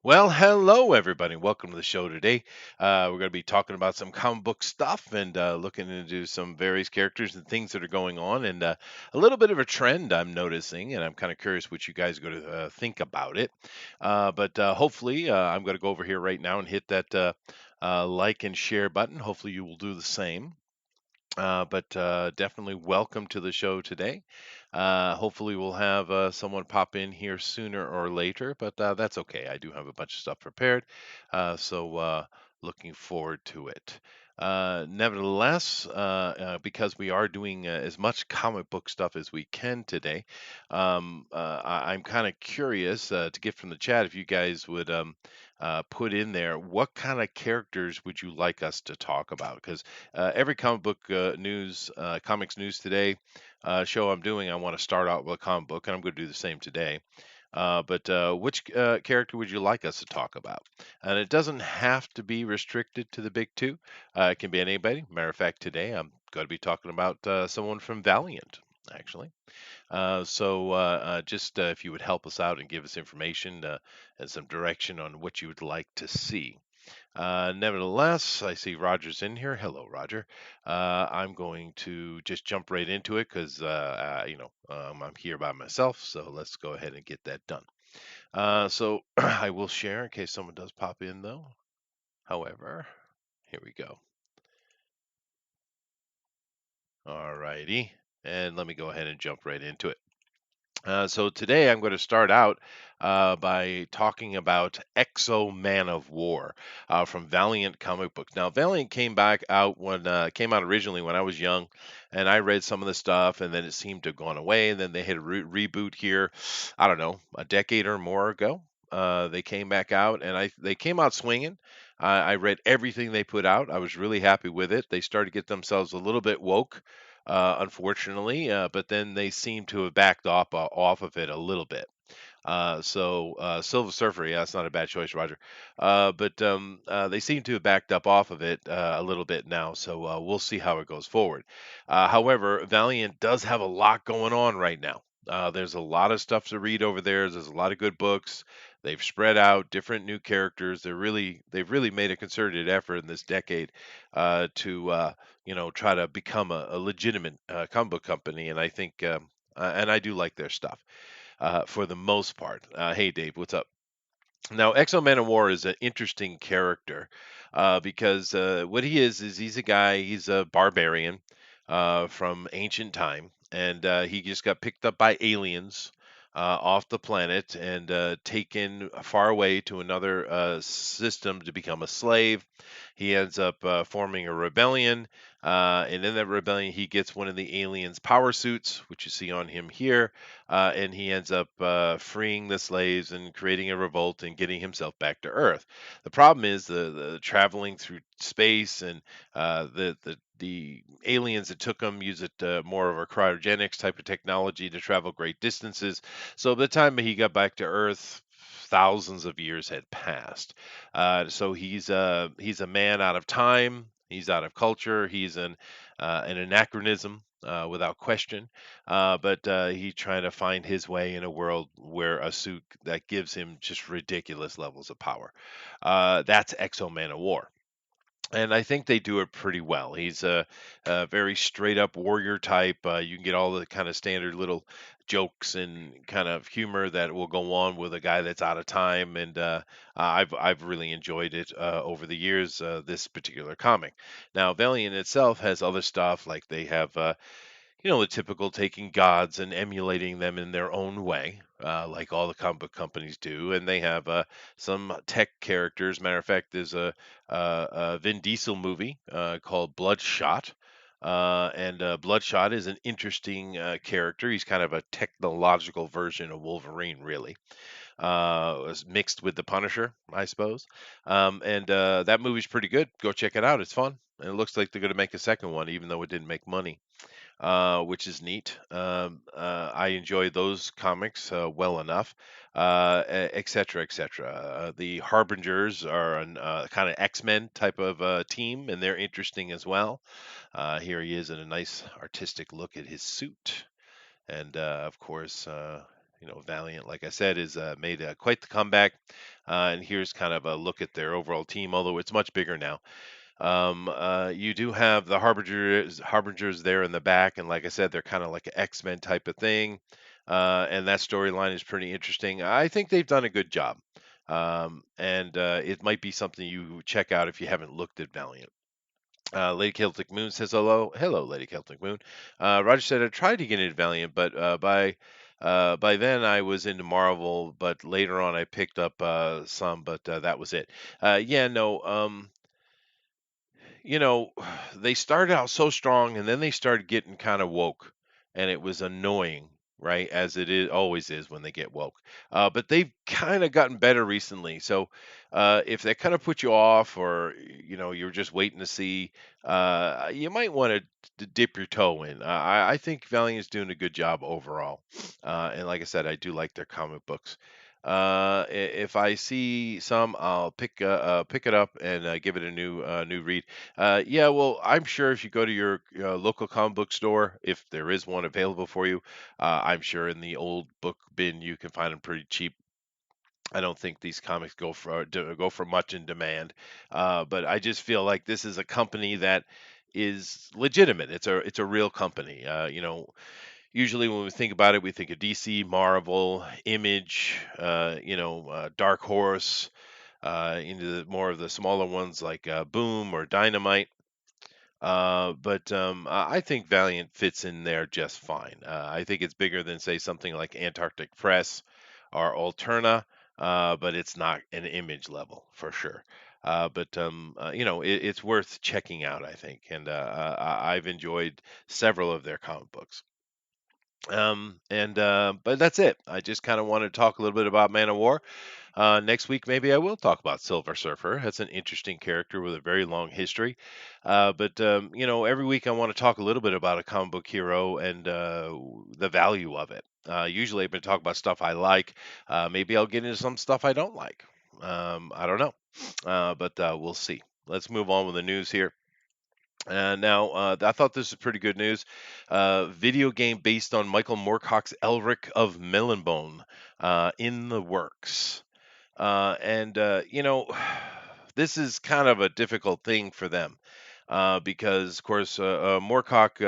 Well, hello everybody. Welcome to the show today. We're going to be talking about some comic book stuff and looking into some various characters and things that are going on, and a little bit of a trend I'm noticing, and I'm kind of curious what you guys are going to think about it. But hopefully, I'm going to go over here right now and hit that like and share button. Hopefully, you will do the same. But definitely welcome to the show today. Hopefully, we'll have someone pop in here sooner or later, but that's okay. I do have a bunch of stuff prepared, so looking forward to it. Nevertheless, because we are doing as much comic book stuff as we can today, I'm kind of curious to get from the chat if you guys would put in there what kind of characters would you like us to talk about? Because every comic book news, comics news today show I'm doing, I want to start out with a comic book, and I'm going to do the same today. But which character would you like us to talk about? And it doesn't have to be restricted to the big two. It can be anybody. Matter of fact, today I'm going to be talking about someone from Valiant, actually. Just if you would help us out and give us information and some direction on what you would like to see. Nevertheless, I see Roger's in here. Hello, Roger. I'm going to just jump right into it because, I'm here by myself. So let's go ahead and get that done. So I will share in case someone does pop in, though. However, here we go. All righty. And let me go ahead and jump right into it. So today I'm going to start out by talking about Exo Man of War from Valiant Comic Books. Now, Valiant came back out when came out originally when I was young, and I read some of the stuff, and then it seemed to have gone away. And then they had a reboot here, I don't know, a decade or more ago. They came back out, and they came out swinging. I read everything they put out. I was really happy with it. They started to get themselves a little bit woke, unfortunately, but then they seem to have backed off of it a little bit. Silver Surfer, yeah, that's not a bad choice, Roger. But they seem to have backed up off of it a little bit now, so we'll see how it goes forward. However, Valiant does have a lot going on right now. There's a lot of stuff to read over there. There's a lot of good books. They've spread out different new characters. They've really made a concerted effort in this decade to try to become a legitimate comic book company, and and I do like their stuff for the most part. Hey, Dave, what's up? Now, Exo Man of War is an interesting character because what he is he's a guy, he's a barbarian from ancient time, and he just got picked up by aliens off the planet and taken far away to another system to become a slave. He ends up forming a rebellion, and in that rebellion, he gets one of the aliens' power suits, which you see on him here, and he ends up freeing the slaves and creating a revolt and getting himself back to Earth. The problem is the traveling through space and the aliens that took him use it more of a cryogenics type of technology to travel great distances. So by the time he got back to Earth, thousands of years had passed. So he's a man out of time. He's out of culture. He's an anachronism without question. But he's trying to find his way in a world where a suit that gives him just ridiculous levels of power. That's Exo Man of War. And I think they do it pretty well. He's a very straight up warrior type. You can get all the kind of standard little jokes and kind of humor that will go on with a guy that's out of time. And I've really enjoyed it over the years. This particular comic. Now, Valiant itself has other stuff like they have. The typical taking gods and emulating them in their own way, like all the comic book companies do. And they have some tech characters. Matter of fact, there's a Vin Diesel movie called Bloodshot. And Bloodshot is an interesting character. He's kind of a technological version of Wolverine, really. Was mixed with the Punisher, I suppose. And that movie's pretty good. Go check it out. It's fun. And it looks like they're going to make a second one, even though it didn't make money, which is neat. I enjoy those comics well enough, et cetera, et cetera. The Harbingers are an kind of X-Men type of team, and they're interesting as well. Here he is in a nice artistic look at his suit. And of course, Valiant, like I said, is made quite the comeback. And here's kind of a look at their overall team, although it's much bigger now. You do have the Harbingers there in the back, and like I said, they're kind of like an X-Men type of thing. And that storyline is pretty interesting. I think they've done a good job. And it might be something you check out if you haven't looked at Valiant. Lady Celtic Moon says hello. Hello, Lady Celtic Moon. Roger said I tried to get into Valiant, but by then I was into Marvel. But later on, I picked up some, but that was it. Yeah, no. You know, they started out so strong and then they started getting kind of woke, and it was annoying, right? As it is always is when they get woke. But they've kind of gotten better recently. So if that kind of put you off, or you're just waiting to see, you might want to dip your toe in. I think Valiant's doing a good job overall, and like I said, I do like their comic books. If I see some, I'll pick it up and give it a new read. Yeah, well, I'm sure if you go to your local comic book store, if there is one available for you, I'm sure in the old book bin you can find them pretty cheap. I don't think these comics go for much in demand, but I just feel like this is a company that is legitimate. It's a real company. Usually when we think about it, we think of DC, Marvel, Image, Dark Horse, into more of the smaller ones like Boom or Dynamite. But I think Valiant fits in there just fine. I think it's bigger than, say, something like Antarctic Press or Alterna, but it's not an Image level for sure. It's worth checking out, I think, and I've enjoyed several of their comic books. But that's it. I just kind of want to talk a little bit about Man of War. Next week, maybe I will talk about Silver Surfer. That's an interesting character with a very long history. But every week I want to talk a little bit about a comic book hero and the value of it. Usually I've been talking about stuff I like. Maybe I'll get into some stuff I don't like. I don't know. But we'll see. Let's move on with the news here. Now, I thought this was pretty good news. Video game based on Michael Moorcock's Elric of Melonbone in the works. And this is kind of a difficult thing for them because, of course, Moorcock's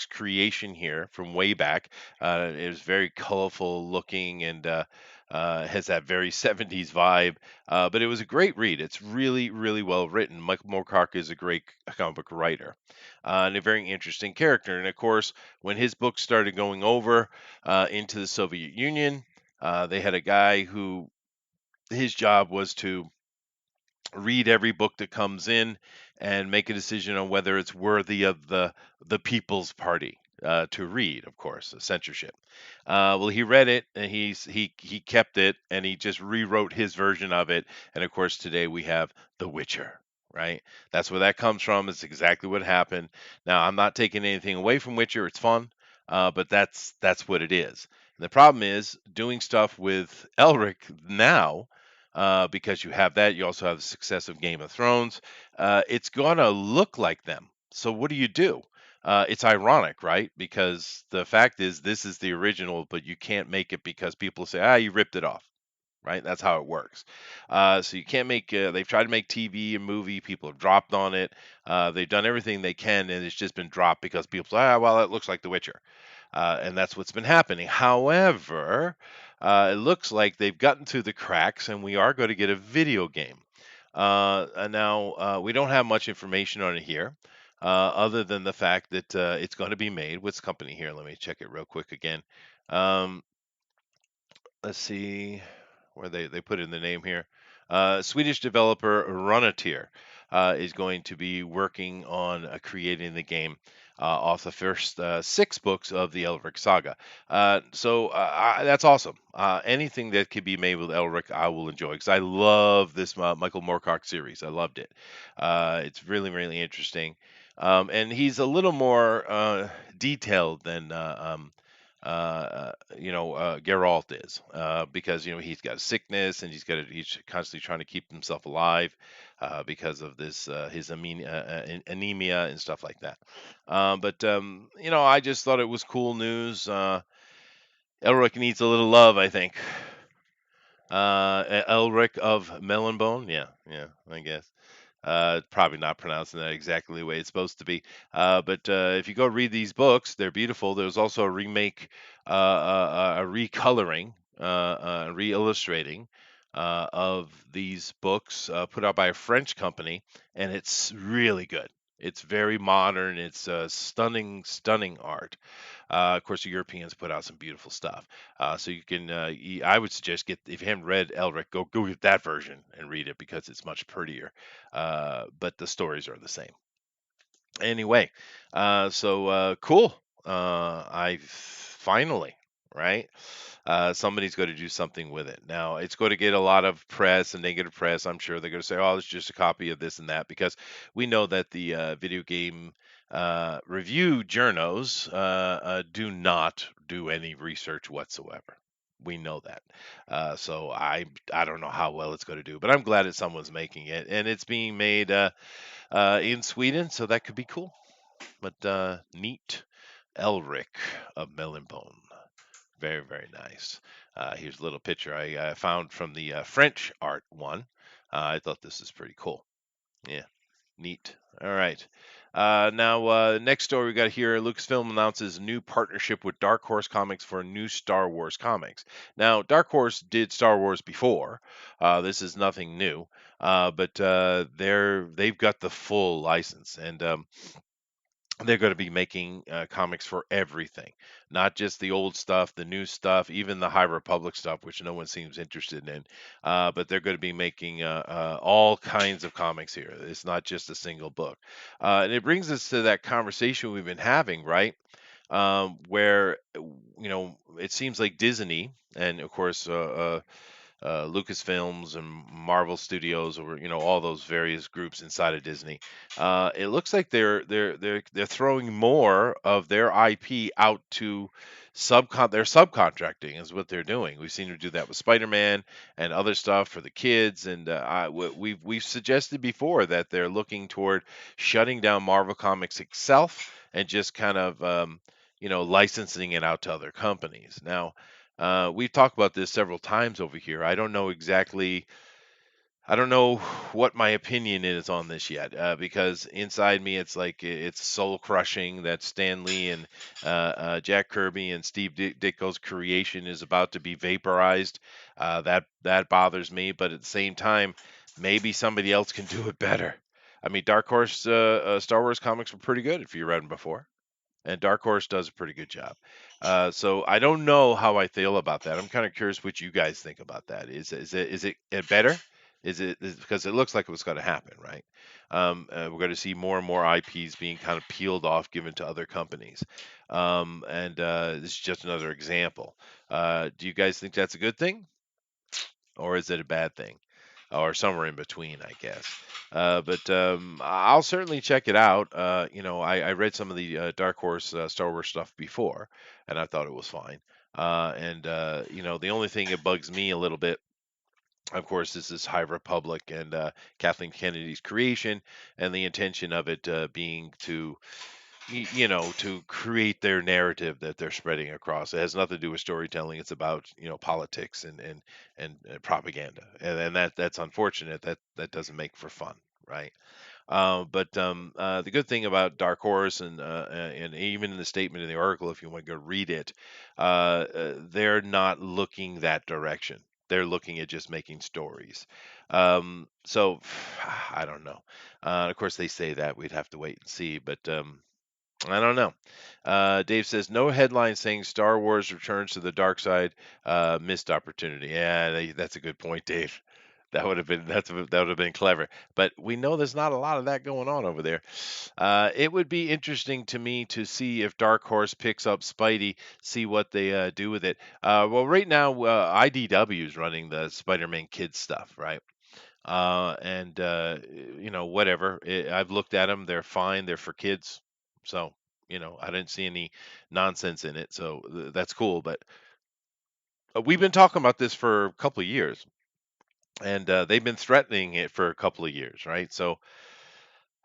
creation here from way back is very colorful looking and has that very 70s vibe. But it was a great read. It's really, really well written. Michael Moorcock is a great comic book writer and a very interesting character. And of course, when his books started going over into the Soviet Union, they had a guy who his job was to read every book that comes in and make a decision on whether it's worthy of the People's Party to read, of course, censorship. Well, he read it and he kept it and he just rewrote his version of it. And of course, today we have The Witcher. Right, that's where that comes from. It's exactly what happened. Now, I'm not taking anything away from Witcher. It's fun, but that's what it is. And the problem is doing stuff with Elric now because you have that. You also have the success of Game of Thrones. It's going to look like them. So what do you do? It's ironic, right? Because the fact is, this is the original, but you can't make it because people say, you ripped it off. Right, that's how it works. So you can't make. They've tried to make TV and movie. People have dropped on it. They've done everything they can, and it's just been dropped because people say, well, it looks like The Witcher," and that's what's been happening. However, it looks like they've gotten through the cracks, and we are going to get a video game. And now we don't have much information on it here, other than the fact that it's going to be made. What's the company here? Let me check it real quick again. Um, let's see where they put in the name here. Swedish developer Runeterra is going to be working on creating the game off the first six books of the Elric saga. That's awesome. Anything that could be made with Elric, I will enjoy because I love this Michael Moorcock series. I loved it. It's really, really interesting. And he's a little more detailed than Geralt is, because he's got sickness and he's constantly trying to keep himself alive because of this his anemia and stuff like that. But I just thought it was cool news. Elric needs a little love, I think. Elric of Melonbone. Yeah, yeah, I guess. Probably not pronouncing that exactly the way it's supposed to be. But if you go read these books, they're beautiful. There's also a remake, a recoloring, re-illustrating of these books put out by a French company, and it's really good. It's very modern. It's stunning, stunning art. Of course, the Europeans put out some beautiful stuff. So you can, I would suggest get if you haven't read Elric, go get that version and read it because it's much prettier. But the stories are the same. Anyway, cool. I finally, right? Somebody's going to do something with it. Now, it's going to get a lot of press and negative press. I'm sure they're going to say, oh, it's just a copy of this and that, because we know that the video game review journos do not do any research whatsoever. We know that. I don't know how well it's going to do, but I'm glad that someone's making it, and it's being made in Sweden, so that could be cool. But neat. Elric of Melonbone. Very, very nice. Here's a little picture I found from the French art one. I thought this is pretty cool. Yeah, neat. All right. Now, next story we got here. Lucasfilm announces new partnership with Dark Horse Comics for new Star Wars comics. Now, Dark Horse did Star Wars before. This is nothing new, but they've got the full license, and they're going to be making comics for everything, not just the old stuff, the new stuff, even the High Republic stuff, which no one seems interested in. But they're going to be making all kinds of comics here. It's not just a single book. And it brings us to that conversation we've been having, right? Where, it seems like Disney, and of course, Lucasfilms and Marvel Studios, or all those various groups inside of Disney. It looks like they're throwing more of their IP out to they're subcontracting is what they're doing. We've seen them do that with Spider-Man and other stuff for the kids, and we've suggested before that they're looking toward shutting down Marvel Comics itself and just kind of licensing it out to other companies. Now, we've talked about this several times over here. I don't know what my opinion is on this yet, because inside me it's like it's soul crushing that Stan Lee and Jack Kirby and Steve Ditko's creation is about to be vaporized. That bothers me, but at the same time, maybe somebody else can do it better. I mean, Dark Horse Star Wars comics were pretty good if you read them before, and Dark Horse does a pretty good job. So I don't know how I feel about that. I'm kind of curious what you guys think about that. Is it better? Because it looks like it was going to happen, right? We're going to see more and more IPs being kind of peeled off, given to other companies, and this is just another example. Do you guys think that's a good thing, or is it a bad thing? Or somewhere in between, I guess. But I'll certainly check it out. I read some of the Dark Horse Star Wars stuff before, and I thought it was fine. And the only thing that bugs me a little bit, of course, is this High Republic and Kathleen Kennedy's creation, and the intention of it being to create their narrative that they're spreading across. It has nothing to do with storytelling. It's about politics and propaganda, and that's unfortunate. That doesn't make for fun, right? But the good thing about Dark Horse, and even in the statement in the article, if you want to go read it, they're not looking that direction. They're looking at just making stories. So I don't know. Of course, they say that we'd have to wait and see, but I don't know. Dave says no headline saying Star Wars returns to the dark side. Missed opportunity. Yeah, that's a good point, Dave. That would have been clever. But we know there's not a lot of that going on over there. It would be interesting to me to see if Dark Horse picks up Spidey, see what they do with it. Well, right now IDW is running the Spider-Man Kids stuff, right? And whatever. I've looked at them; they're fine. They're for kids, so I didn't see any nonsense in it. So that's cool. But we've been talking about this for a couple of years, and they've been threatening it for a couple of years, right? So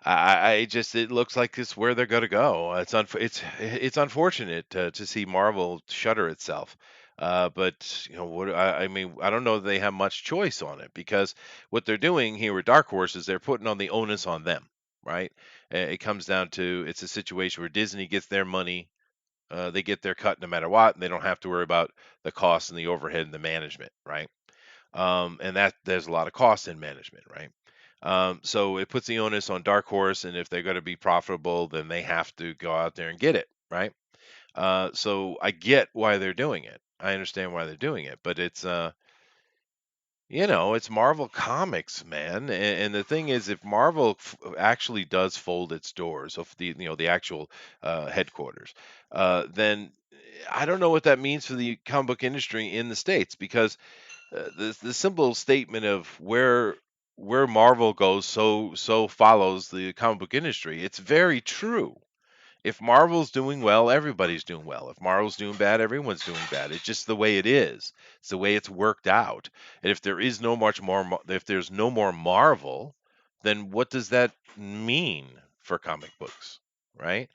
I just it looks like it's where they're going to go. It's unfortunate to see Marvel shutter itself. But I mean, I don't know that they have much choice on it because what they're doing here with Dark Horse is they're putting on the onus on them, right? It comes down to it's a situation where Disney gets their money, they get their cut no matter what, and they don't have to worry about the costs and the overhead and the management, right? And that there's a lot of cost in management, right? So it puts the onus on Dark Horse, and if they're going to be profitable, then they have to go out there and get it, right? So I get why they're doing it. I understand why they're doing it, but it's Marvel Comics, man. And the thing is, if Marvel actually does fold its doors, of the actual headquarters, then I don't know what that means for the comic book industry in the states because the simple statement of where Marvel goes, so follows the comic book industry. It's very true. If Marvel's doing well, everybody's doing well. If Marvel's doing bad, everyone's doing bad. It's just the way it is. It's the way it's worked out. And if there is no much more, if there's no more Marvel, then what does that mean for comic books, right?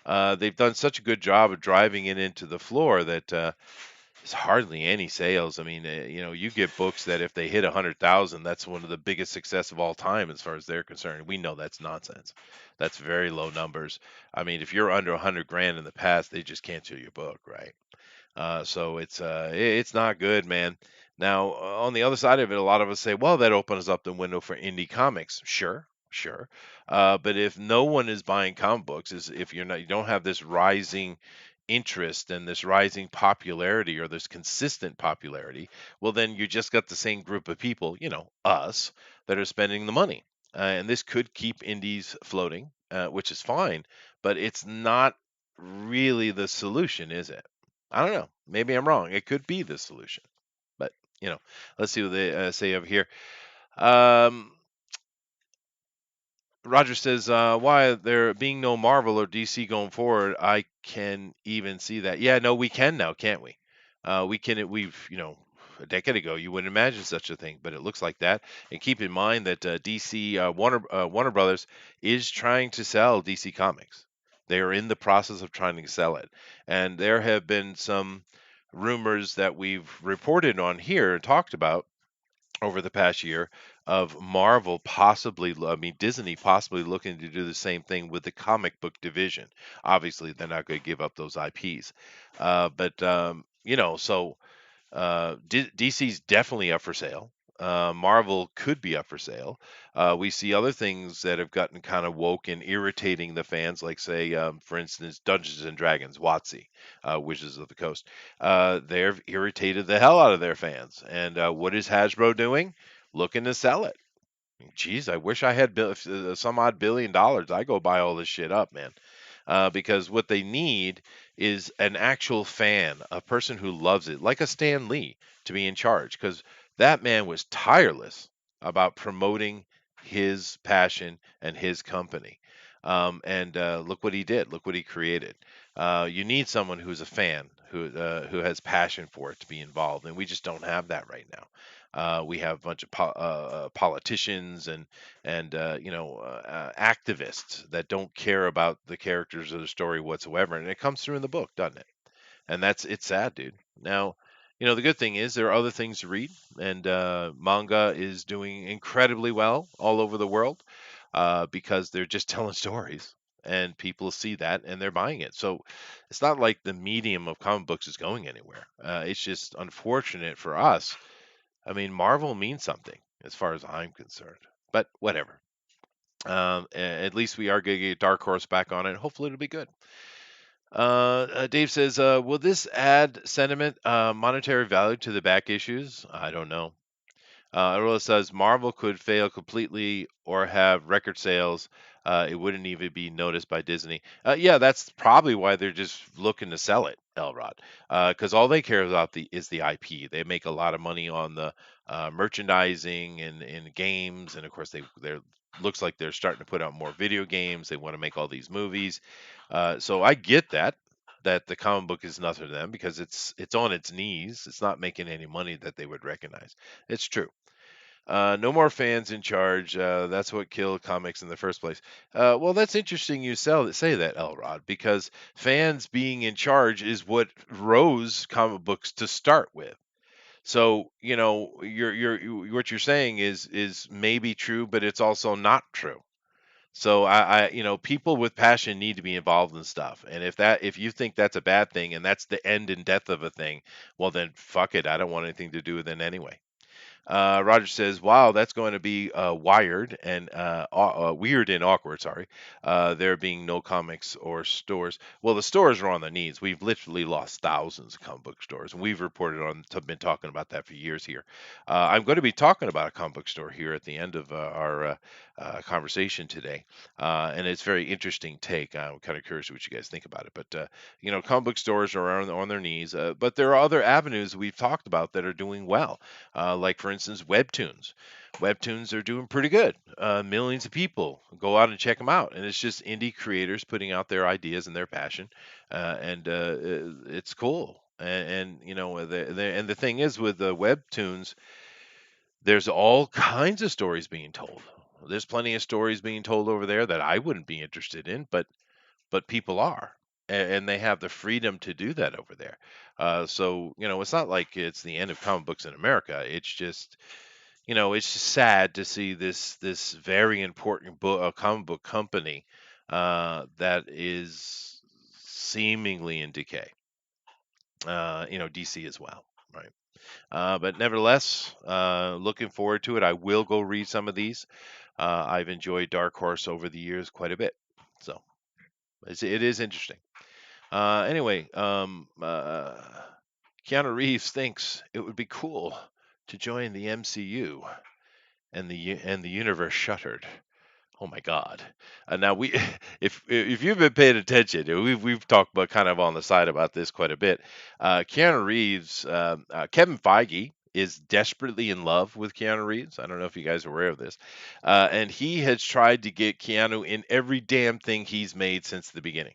They've done such a good job of driving it into the floor that there's hardly any sales. I mean, you get books that if they hit 100,000, that's one of the biggest success of all time as far as they're concerned. We know that's nonsense. That's very low numbers. I mean, if you're under 100 grand in the past, they just can't sell your book, right? So it's not good, man. Now, on the other side of it, a lot of us say, well, that opens up the window for indie comics. Sure, sure. But if no one is buying comic books, is if you don't have this rising interest and this rising popularity or this consistent popularity, well, then you just got the same group of people, us, that are spending the money. And this could keep indies floating, which is fine, but it's not really the solution, is it? I don't know. Maybe I'm wrong. It could be the solution. But, you know, let's see what they say over here. Um, Roger says, why there being no Marvel or DC going forward, I can even see that. Yeah, no, we can now, can't we? A decade ago, you wouldn't imagine such a thing, but it looks like that. And keep in mind that DC, Warner Brothers is trying to sell DC Comics. They are in the process of trying to sell it. And there have been some rumors that we've reported on here and talked about over the past year of Marvel possibly, I mean, Disney possibly looking to do the same thing with the comic book division. Obviously, they're not going to give up those IPs. DC's definitely up for sale. Marvel could be up for sale. We see other things that have gotten kind of woke and irritating the fans, like say, for instance, Dungeons and Dragons, WotC, Wizards of the Coast. They've irritated the hell out of their fans. And what is Hasbro doing? Looking to sell it. Geez, I wish I had some odd $1 billion. I go buy all this shit up, man. Because what they need is an actual fan, a person who loves it, like a Stan Lee, to be in charge. Because that man was tireless about promoting his passion and his company. And look what he did. Look what he created. You need someone who's a fan, who has passion for it to be involved, and we just don't have that right now. We have a bunch of politicians and activists that don't care about the characters or the story whatsoever, and it comes through in the book, doesn't it? And it's sad, dude. Now, the good thing is there are other things to read, and manga is doing incredibly well all over the world because they're just telling stories, and people see that and they're buying it. So it's not like the medium of comic books is going anywhere. It's just unfortunate for us. I mean, Marvel means something as far as I'm concerned, but whatever. At least we are going to get Dark Horse back on it. Hopefully, it'll be good. Dave says, will this add sentiment, monetary value to the back issues? I don't know. Arola says Marvel could fail completely or have record sales. It wouldn't even be noticed by Disney. Yeah, that's probably why they're just looking to sell it, Elrod, because all they care about is the IP. They make a lot of money on the merchandising and games, and of course they're looks like they're starting to put out more video games. They want to make all these movies. So I get that the comic book is nothing to them because it's on its knees. It's not making any money that they would recognize. It's true. No more fans in charge. That's what killed comics in the first place. Well, that's interesting you say that, Elrod, because fans being in charge is what rose comic books to start with. So, what you're saying is maybe true, but it's also not true. So people with passion need to be involved in stuff. And if you think that's a bad thing and that's the end and death of a thing, well then fuck it. I don't want anything to do with it anyway. Roger says, "Wow, that's going to be wired and weird and awkward." Sorry, there being no comics or stores. Well, the stores are on their knees. We've literally lost thousands of comic book stores, and we've reported on, been talking about that for years here. I'm going to be talking about a comic book store here at the end of our conversation today, and it's a very interesting take. I'm kind of curious what you guys think about it, but comic book stores are on their knees, but there are other avenues we've talked about that are doing well, like for instance webtoons. Webtoons are doing pretty good. Millions of people go out and check them out, and it's just indie creators putting out their ideas and their passion, and it's cool. And the thing is with the webtoons, there's all kinds of stories being told. There's plenty of stories being told over there that I wouldn't be interested in, but people are, and they have the freedom to do that over there. So it's not like it's the end of comic books in America. It's just sad to see this very important comic book company that is seemingly in decay. DC as well, right? But nevertheless, looking forward to it. I will go read some of these. I've enjoyed Dark Horse over the years quite a bit, so it is interesting. Anyway, Keanu Reeves thinks it would be cool to join the MCU, and the universe shuttered. Oh my God! Now we, if you've been paying attention, we've talked about kind of on the side about this quite a bit. Keanu Reeves, Kevin Feige is desperately in love with Keanu Reeves. I don't know if you guys are aware of this, and he has tried to get Keanu in every damn thing he's made since the beginning.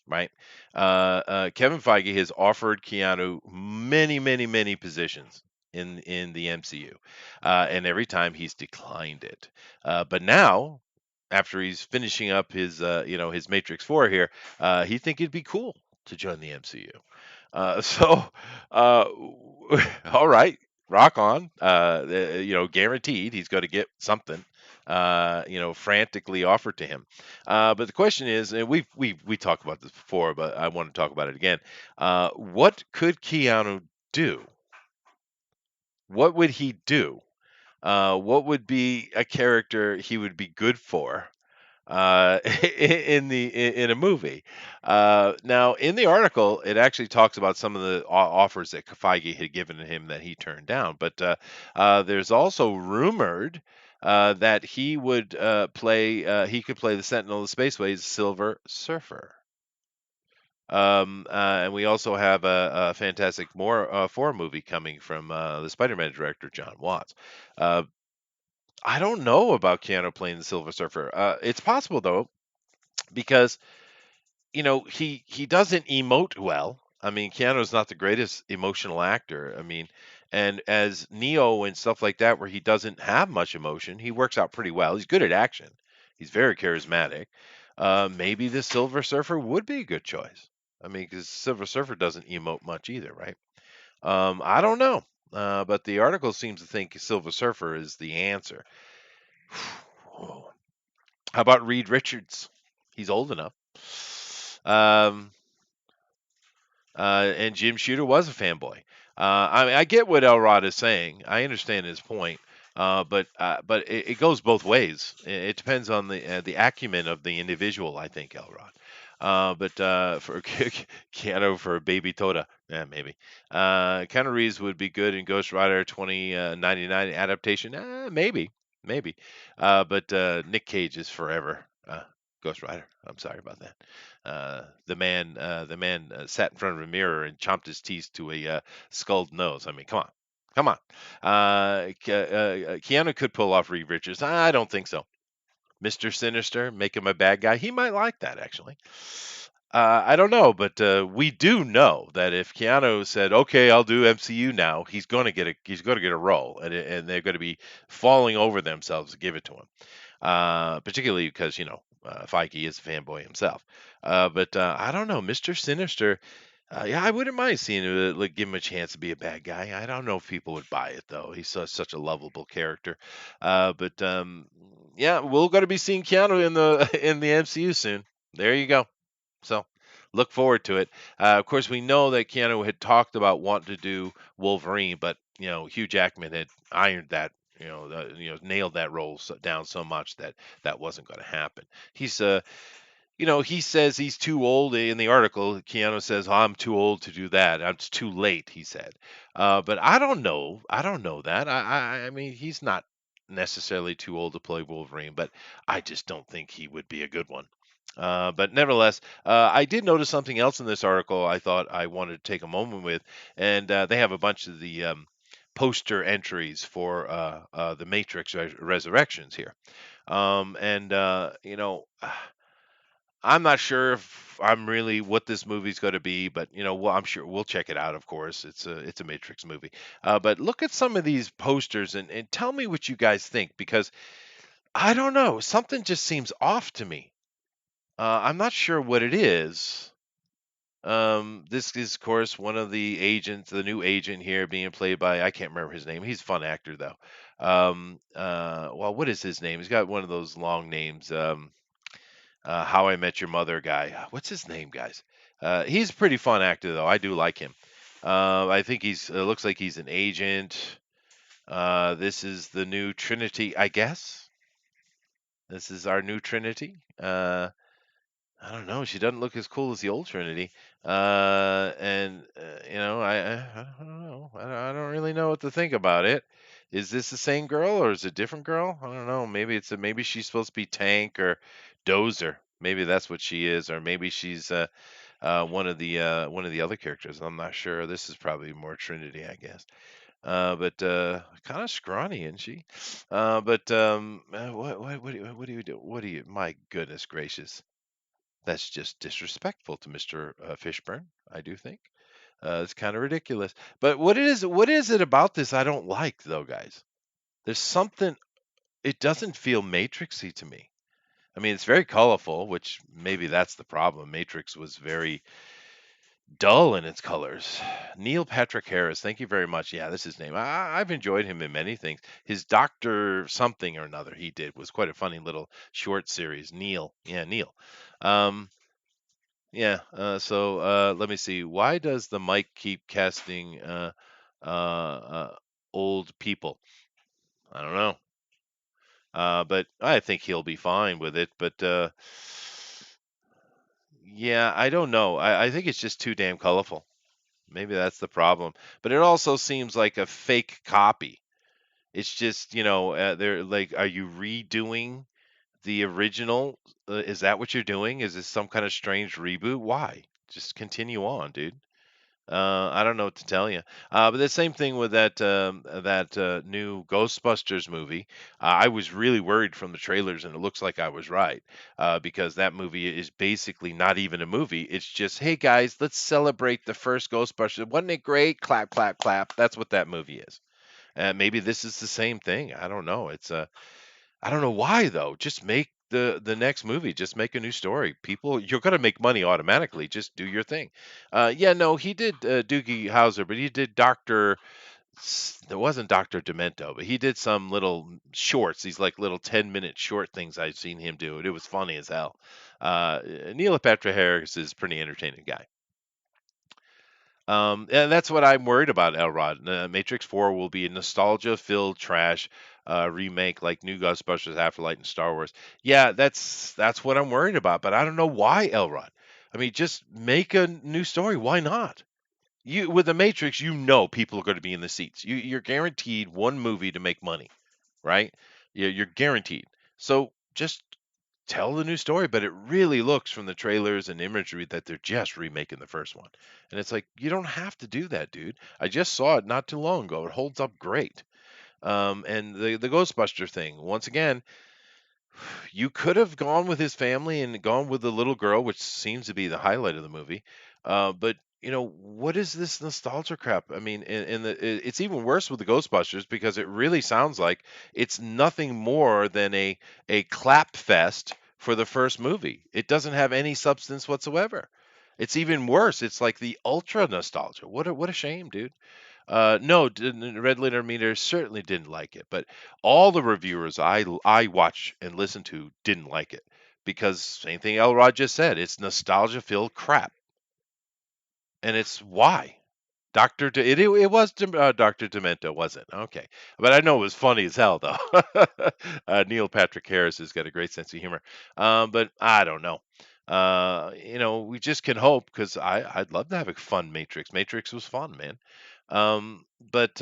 Right? Kevin Feige has offered Keanu many, many, many positions in the MCU, and every time he's declined it. But now, after he's finishing up his Matrix 4 here, he think it'd be cool to join the MCU. So, uh, all right, rock on. Guaranteed he's going to get something, frantically offered to him. But the question is, and we talked about this before, but I want to talk about it again. What could Keanu do? What would he do? What would be a character he would be good for? In a movie. Now, in the article, it actually talks about some of the offers that Feige had given him that he turned down. But there's also rumored that he could play the Sentinel of the Spaceways, Silver Surfer. And we also have a Fantastic Four movie coming from the Spider-Man director John Watts. Uh, I don't know about Keanu playing the Silver Surfer. It's possible though, because he doesn't emote well. I mean, Keanu's not the greatest emotional actor. I mean, and as Neo and stuff like that, where he doesn't have much emotion, he works out pretty well. He's good at action. He's very charismatic. Maybe the Silver Surfer would be a good choice. I mean, because Silver Surfer doesn't emote much either, right? I don't know. But the article seems to think Silver Surfer is the answer. How about Reed Richards? He's old enough. Um, and Jim Shooter was a fanboy. I mean, I get what Elrod is saying. I understand his point, but it goes both ways. It depends on the acumen of the individual. I think Elrod. But for Keanu for Baby Toda, yeah, maybe. Keanu Reeves would be good in Ghost Rider 2099 adaptation. Maybe, maybe. But Nick Cage is forever. Ghost Rider. I'm sorry about that. The man sat in front of a mirror and chomped his teeth to a skulled nose. I mean, come on, come on. Keanu could pull off Reed Richards. I don't think so. Mr. Sinister, make him a bad guy. He might like that actually. I don't know, but we do know that if Keanu said, "Okay, I'll do MCU now," he's going to get a role, and they're going to be falling over themselves to give it to him. Particularly because Feige is a fanboy himself. But I don't know, Mister Sinister. Yeah, I wouldn't mind seeing like give him a chance to be a bad guy. I don't know if people would buy it though. He's such a lovable character. But yeah, we're going to be seeing Keanu in the in the MCU soon. There you go. So look forward to it. Of course, we know that Keanu had talked about wanting to do Wolverine, but Hugh Jackman had ironed that. Nailed that role down so much that that wasn't going to happen. He's he says he's too old in the article. Keanu says, "Oh, I'm too old to do that. It's too late," he said. But I don't know. I don't know that. I mean, he's not necessarily too old to play Wolverine, but I just don't think he would be a good one. But nevertheless, I did notice something else in this article I thought I wanted to take a moment with, and they have a bunch of the poster entries for the Matrix Resurrections here. And I'm not sure if I'm really what this movie's going to be, but well, I'm sure we'll check it out. Of course, it's a Matrix movie. But look at some of these posters and tell me what you guys think because I don't know, something just seems off to me. I'm not sure what it is. This is, of course, one of the agents, the new agent here, being played by I can't remember his name. He's a fun actor though. Well, what is his name? He's got one of those long names. How I Met Your Mother guy. What's his name, guys? He's a pretty fun actor, though. I do like him. I think he's looks like he's an agent. This is the new Trinity, I guess. This is our new Trinity. I don't know. She doesn't look as cool as the old Trinity. And I don't know. I don't really know what to think about it. Is this the same girl or is it a different girl? I don't know. Maybe she's supposed to be Tank or Dozer. Maybe that's what she is, or maybe she's one of the other characters. I'm not sure. This is probably more Trinity, I guess. But kind of scrawny, isn't she? What do you do? What do you? My goodness gracious! That's just disrespectful to Mr. Fishburne, I do think. It's kind of ridiculous. But what is it about this I don't like though, guys? There's something it doesn't feel matrixy to me. I mean, it's very colorful, which maybe that's the problem. Matrix was very dull in its colors. Neil Patrick Harris, thank you very much. Yeah, this is his name. I've enjoyed him in many things. His Doctor something or another he did was quite a funny little short series. Neil, yeah, Neil. Um, Yeah. So let me see. Why does the mic keep casting old people? I don't know. But I think he'll be fine with it. But yeah, I don't know. I think it's just too damn colorful. Maybe that's the problem. But it also seems like a fake copy. It's just, they're like, are you redoing the original? Is that what you're doing? Is this some kind of strange reboot? Why? Just continue on, dude. I don't know what to tell you. But the same thing with that new Ghostbusters movie. I was really worried from the trailers, and it looks like I was right because that movie is basically not even a movie. It's just, hey guys, let's celebrate the first Ghostbusters. Wasn't it great? Clap, clap, clap. That's what that movie is. Maybe this is the same thing. I don't know. I don't know why though. Just make the next movie. Just make a new story. People, you're gonna make money automatically. Just do your thing. Yeah, no, he did Doogie Howser, but he did Doctor. It wasn't Doctor Demento, but he did some little shorts. These like little 10-minute short things I've seen him do. It was funny as hell. Neil Patrick Harris is a pretty entertaining guy. And that's what I'm worried about, Elrod. Matrix 4 will be a nostalgia-filled trash remake like New Ghostbusters, Afterlight, and Star Wars. Yeah, that's what I'm worried about. But I don't know why, Elrod. I mean, just make a new story. Why not? You with the Matrix, people are going to be in the seats. You're guaranteed one movie to make money, right? You're guaranteed. So just tell the new story, but it really looks from the trailers and imagery that they're just remaking the first one. And it's like, you don't have to do that, dude. I just saw it not too long ago. It holds up great. And the Ghostbuster thing, once again, You could have gone with his family and gone with the little girl, which seems to be the highlight of the movie. But what is this nostalgia crap? I mean, it's even worse with the Ghostbusters because it really sounds like it's nothing more than a clap fest for the first movie. It doesn't have any substance whatsoever. It's even worse. It's like the ultra nostalgia. What a shame, dude. No, Red Letter Meter certainly didn't like it, but all the reviewers I watch and listen to didn't like it because same thing Elrod just said. It's nostalgia filled crap, and it's why. It was Dr. Demento, was it? Okay, but I know it was funny as hell though. Neil Patrick Harris has got a great sense of humor, but I don't know. We just can hope because I'd love to have a fun Matrix. Matrix was fun, man. But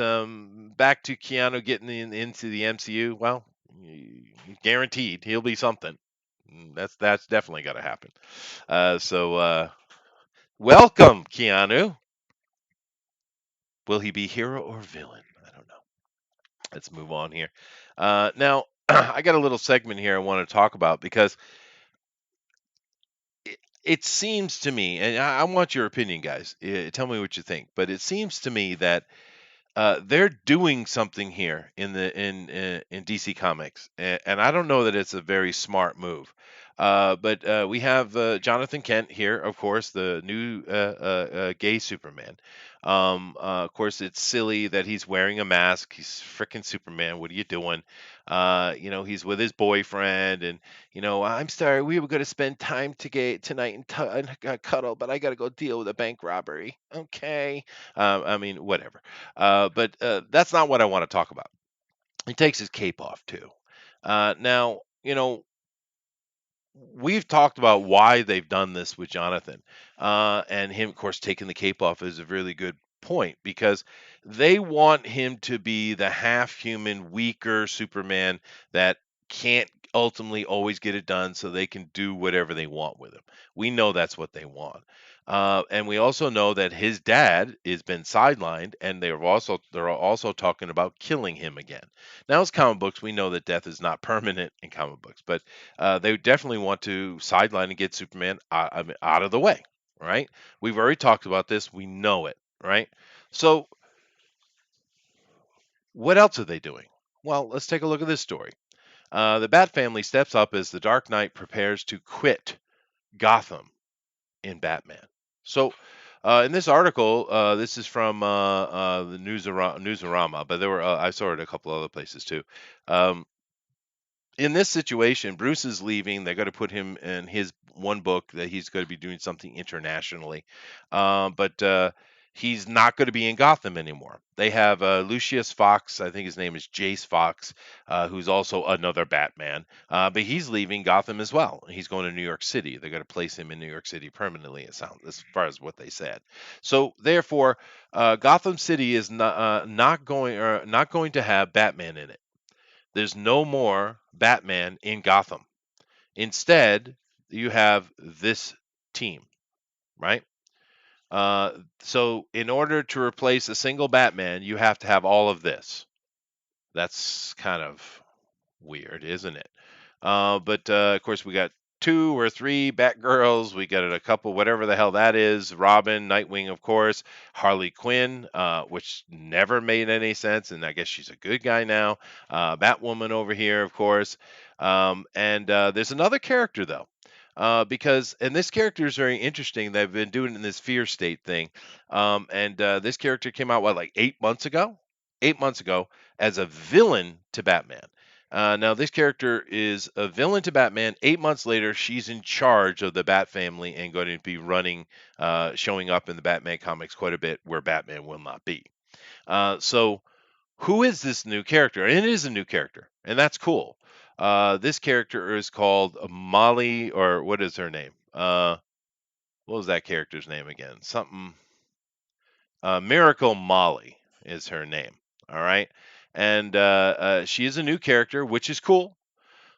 back to Keanu getting into the MCU. Well, guaranteed he'll be something. That's definitely got to happen. So welcome, Keanu. Will he be hero or villain? I don't know. Let's move on here. Now, I got a little segment here I want to talk about because it seems to me, and I want your opinion, guys. Tell me what you think. But it seems to me that they're doing something here in DC Comics, and I don't know that it's a very smart move. But we have Jonathan Kent here, of course, the new gay Superman. Of course, it's silly that he's wearing a mask. He's freaking Superman. What are you doing? He's with his boyfriend, and I'm sorry, we were going to spend time together tonight and cuddle, but I got to go deal with a bank robbery. Okay. I mean, whatever. But that's not what I want to talk about. He takes his cape off too. Now, we've talked about why they've done this with Jonathan, and him, of course, taking the cape off is a really good point because they want him to be the half human, weaker Superman that can't ultimately always get it done, so they can do whatever they want with him. We know that's what they want. And we also know that his dad has been sidelined, and they're also talking about killing him again. Now, as comic books, we know that death is not permanent in comic books, but they definitely want to sideline and get Superman out of the way, right? We've already talked about this. We know it, right? So, what else are they doing? Well, let's take a look at this story. The Bat family steps up as the Dark Knight prepares to quit Gotham in Batman. So, in this article, this is from the Newsarama, but I saw it a couple other places too. Um, in this situation, Bruce is leaving. They're going to put him in his one book that he's going to be doing something internationally, but he's not going to be in Gotham anymore. They have Lucius Fox, I think his name is Jace Fox, who's also another Batman, but he's leaving Gotham as well. He's going to New York City. They're going to place him in New York City permanently. It sounds as far as what they said. So therefore, Gotham City is not going to have Batman in it. There's no more Batman in Gotham. Instead, you have this team, right? So in order to replace a single Batman, you have to have all of this. That's kind of weird, isn't it? But of course, we got two or three Batgirls. We got a couple, whatever the hell that is. Robin, Nightwing, of course. Harley Quinn, which never made any sense, and I guess she's a good guy now. Batwoman over here, of course. And there's another character though. And this character is very interesting. They've been doing in this fear state thing. And this character came out, what, like 8 months ago? 8 months ago as a villain to Batman. Now, this character is a villain to Batman. 8 months later, she's in charge of the Bat family and going to be showing up in the Batman comics quite a bit where Batman will not be. So, who is this new character? And it is a new character, and that's cool. This character is called Molly, or what is her name? What was that character's name again? Something. Miracle Molly is her name. All right. And she is a new character, which is cool.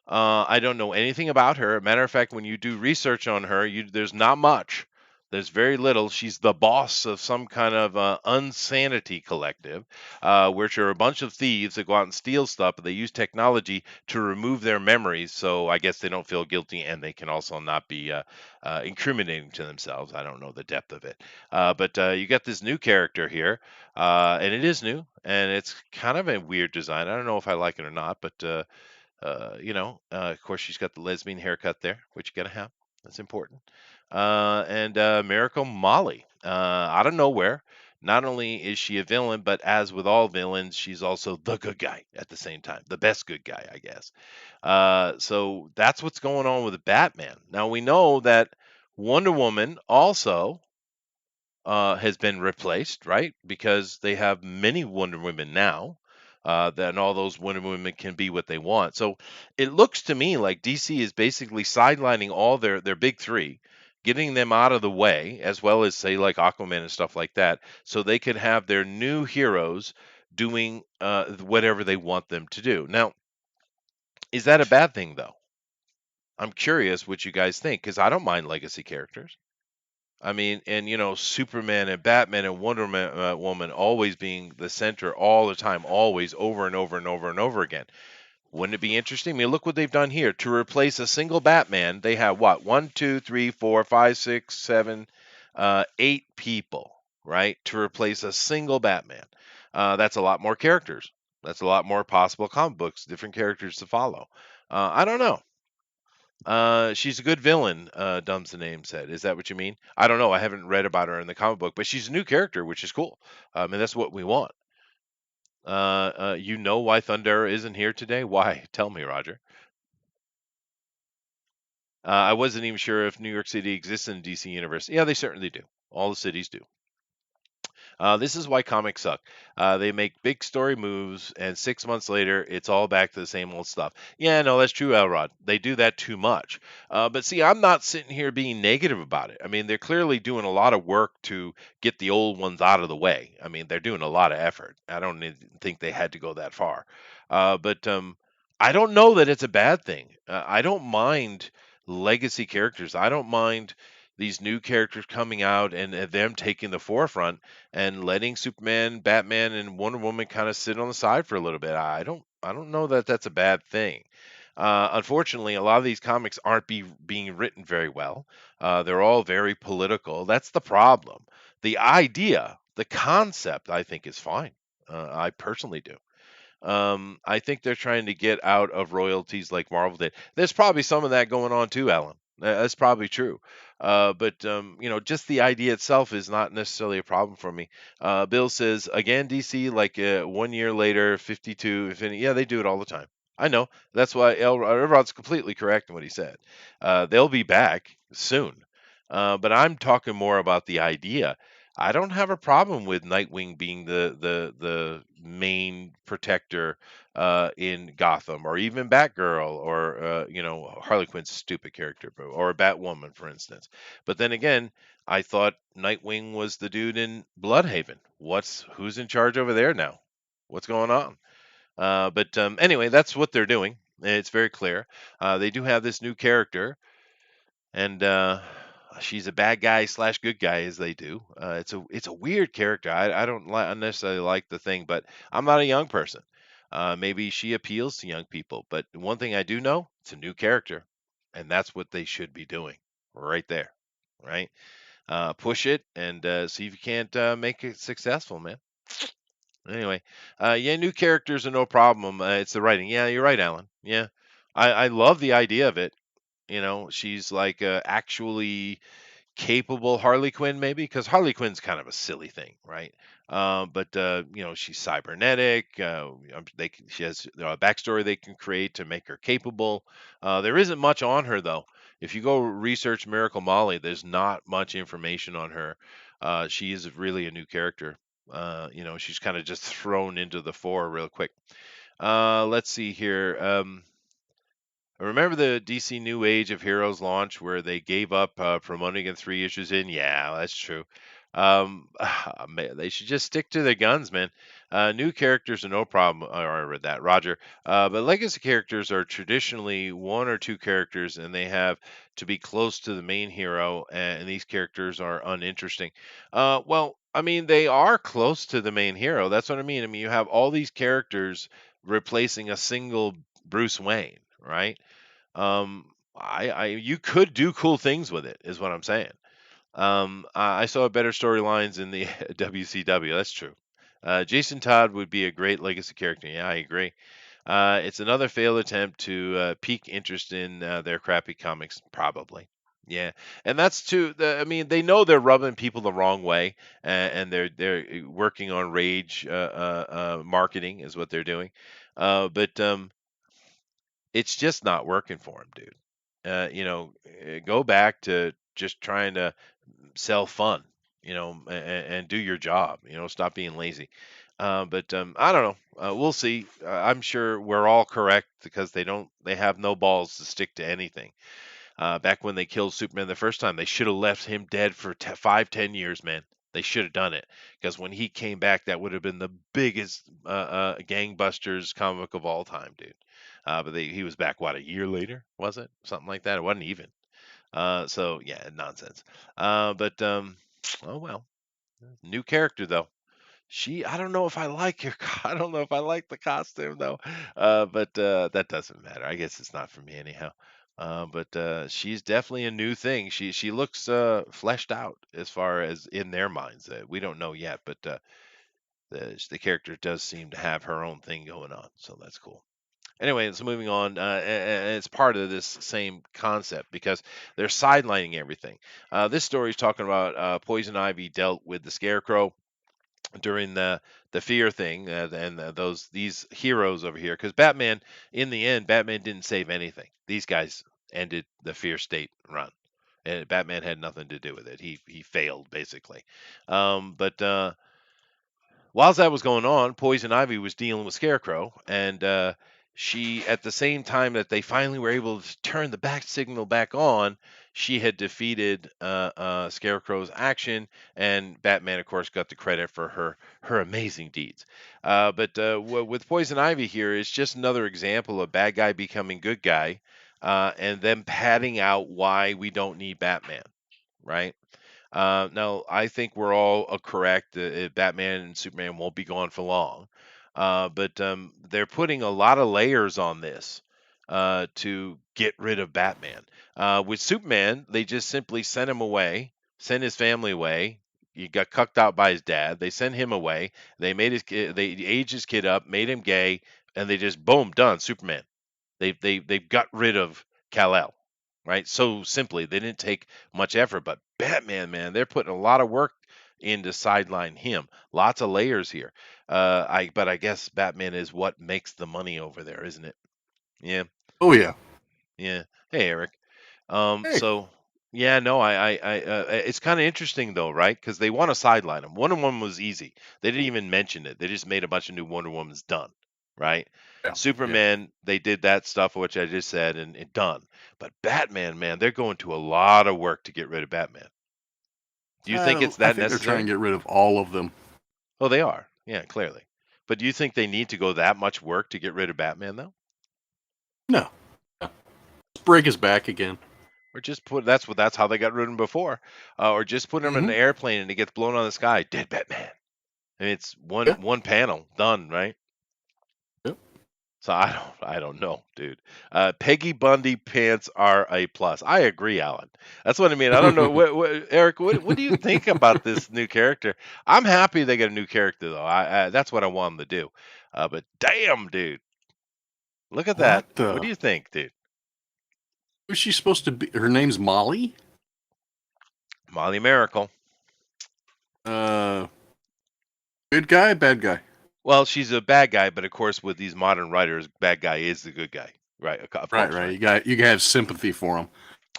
I don't know anything about her. Matter of fact, when you do research on her, there's not much. There's very little. She's the boss of some kind of unsanity collective, which are a bunch of thieves that go out and steal stuff, but they use technology to remove their memories. So I guess they don't feel guilty, and they can also not be incriminating to themselves. I don't know the depth of it, but you got this new character here, and it is new, and it's kind of a weird design. I don't know if I like it or not, but of course, she's got the lesbian haircut there, which you gotta have. That's important. And Miracle Molly, out of nowhere. Not only is she a villain, but as with all villains, she's also the good guy at the same time, the best good guy, I guess. So that's what's going on with Batman. Now we know that Wonder Woman also has been replaced, right? Because they have many Wonder Women now. Then all those Wonder Women can be what they want. So it looks to me like DC is basically sidelining all their big three, getting them out of the way, as well as say like Aquaman and stuff like that, so they can have their new heroes doing whatever they want them to do. Now, is that a bad thing though? I'm curious what you guys think because I don't mind legacy characters. I mean, and Superman and Batman and Woman always being the center all the time, always over and over and over and over again. Wouldn't it be interesting? I mean, look what they've done here. To replace a single Batman, they have what? One, two, three, four, five, six, seven, 8 people, right? To replace a single Batman. That's a lot more characters. That's a lot more possible comic books, different characters to follow. I don't know. She's a good villain, Dumb's the name said. Is that what you mean? I don't know. I haven't read about her in the comic book, but she's a new character, which is cool. And that's what we want. You know why Thundera isn't here today? Why? Tell me, Roger. I wasn't even sure if New York City exists in DC Universe. Yeah, they certainly do. All the cities do. This is why comics suck. They make big story moves, and 6 months later, it's all back to the same old stuff. Yeah, no, that's true, Elrod. They do that too much. But see, I'm not sitting here being negative about it. I mean, they're clearly doing a lot of work to get the old ones out of the way. I mean, they're doing a lot of effort. I don't even think they had to go that far. But I don't know that it's a bad thing. I don't mind legacy characters. I don't mind these new characters coming out and them taking the forefront and letting Superman, Batman, and Wonder Woman kind of sit on the side for a little bit. I don't know that that's a bad thing. Unfortunately, a lot of these comics aren't being written very well. They're all very political. That's the problem. The idea, the concept, I think is fine. I personally do. I think they're trying to get out of royalties like Marvel did. There's probably some of that going on too, Alan. That's probably true. But just the idea itself is not necessarily a problem for me. Bill says again, DC like 1 year later, 52. Yeah, they do it all the time. I know. That's why Elrod's completely correct in what he said. They'll be back soon. But I'm talking more about the idea. I don't have a problem with Nightwing being the main protector in Gotham, or even Batgirl, or Harley Quinn's stupid character, or Batwoman, for instance. But then again, I thought Nightwing was the dude in Bloodhaven. Who's in charge over there now? What's going on? But anyway, that's what they're doing. It's very clear. They do have this new character, and she's a bad guy slash good guy as they do. It's a weird character. I don't necessarily like the thing, but I'm not a young person. Maybe she appeals to young people, but one thing I do know, it's a new character, and that's what they should be doing right there, right? Push it and see if you can't make it successful, man. Anyway, yeah, new characters are no problem. It's the writing. Yeah, you're right, Alan. Yeah, I love the idea of it. She's like actually capable Harley Quinn, maybe, because Harley Quinn's kind of a silly thing, right? But she's cybernetic. She has a backstory they can create to make her capable. There isn't much on her though. If you go research Miracle Molly, there's not much information on her. She is really a new character. She's kind of just thrown into the fore real quick. Let's see here. Remember the DC New Age of Heroes launch where they gave up promoting in 3 issues in? Yeah, that's true. Man, they should just stick to their guns, man. New characters are no problem. I read that, Roger. But legacy characters are traditionally one or two characters, and they have to be close to the main hero, and these characters are uninteresting. Well, I mean, they are close to the main hero. That's what I mean. I mean, you have all these characters replacing a single Bruce Wayne, right? You could do cool things with it, is what I'm saying. I saw better storylines in the WCW. That's true. Jason Todd would be a great legacy character. Yeah, I agree. It's another failed attempt to pique interest in their crappy comics, probably. Yeah, and that's too. I mean, they know they're rubbing people the wrong way, and they're working on rage marketing is what they're doing. But it's just not working for them, dude. Go back to just trying to sell fun, and do your job. Stop being lazy. But I don't know. We'll see. I'm sure we're all correct because they have no balls to stick to anything. Back when they killed Superman the first time, they should have left him dead for 5, 10 years, man. They should have done it because when he came back, that would have been the biggest gangbusters comic of all time, dude. But he was back what, a year later, was it? Something like that. It wasn't even. So yeah, nonsense. But oh well. New character though. I don't know if I like her. I don't know if I like the costume though. But that doesn't matter. I guess it's not for me anyhow. But she's definitely a new thing. She looks fleshed out as far as in their minds. We don't know yet, but the character does seem to have her own thing going on, so that's cool. Anyway, so moving on, and it's part of this same concept because they're sidelining everything. This story is talking about Poison Ivy dealt with the Scarecrow during the fear thing, and these heroes over here. Because Batman, in the end, Batman didn't save anything. These guys ended the fear state run, and Batman had nothing to do with it. He failed basically. But whilst that was going on, Poison Ivy was dealing with Scarecrow, and she, at the same time that they finally were able to turn the bat signal back on, she had defeated Scarecrow's action, and Batman, of course, got the credit for her amazing deeds. With Poison Ivy here, it's just another example of bad guy becoming good guy, and them padding out why we don't need Batman, right? Now, I think we're all correct. Batman and Superman won't be gone for long. But they're putting a lot of layers on this to get rid of Batman. With Superman, they just simply sent him away, sent his family away. He got cucked out by his dad. They sent him away. They made they aged his kid up, made him gay, and they just boom, done. Superman. They've got rid of Kal-El, right? So simply, they didn't take much effort. But Batman, man, they're putting a lot of work into sideline him. Lots of layers here. But I guess Batman is what makes the money over there, isn't it? Yeah, Oh yeah. yeah. Hey, Eric. Hey. So yeah, no, it's kind of interesting though, right? Because they want to sideline him. Wonder Woman was easy. They didn't even mention it. They just made a bunch of new Wonder Womans done, right? Yeah. Yeah. Superman, they did that stuff which I just said, and done. But Batman, man, they're going to a lot of work to get rid of Batman. Do you I think don't. it's I that think they're trying necessary? to get rid of all of them. Oh, they are. Yeah, clearly. But do you think they need to go that much work to get rid of Batman though? No. No. Let's break his back again. Or just put that's how they got rid of him before. Or just put him in Mm-hmm. an airplane and it gets blown out of the sky. Dead Batman. And it's Yeah. one panel done, right? Yep. So I don't know, dude. Peggy Bundy pants are a plus. I agree, Alan. That's what I mean. I don't know, Eric. What do you think about this new character? I'm happy they got a new character though. That's what I want them to do. But damn, dude, look at that. What What do the? you think, dude? Who's she supposed to be? Her name's Molly. Molly Miracle. Uh, Good guy, bad guy. Well, she's a bad guy, but of course, with these modern writers, bad guy is the good guy, right? Of Right. course, Right. right? You can have sympathy for him.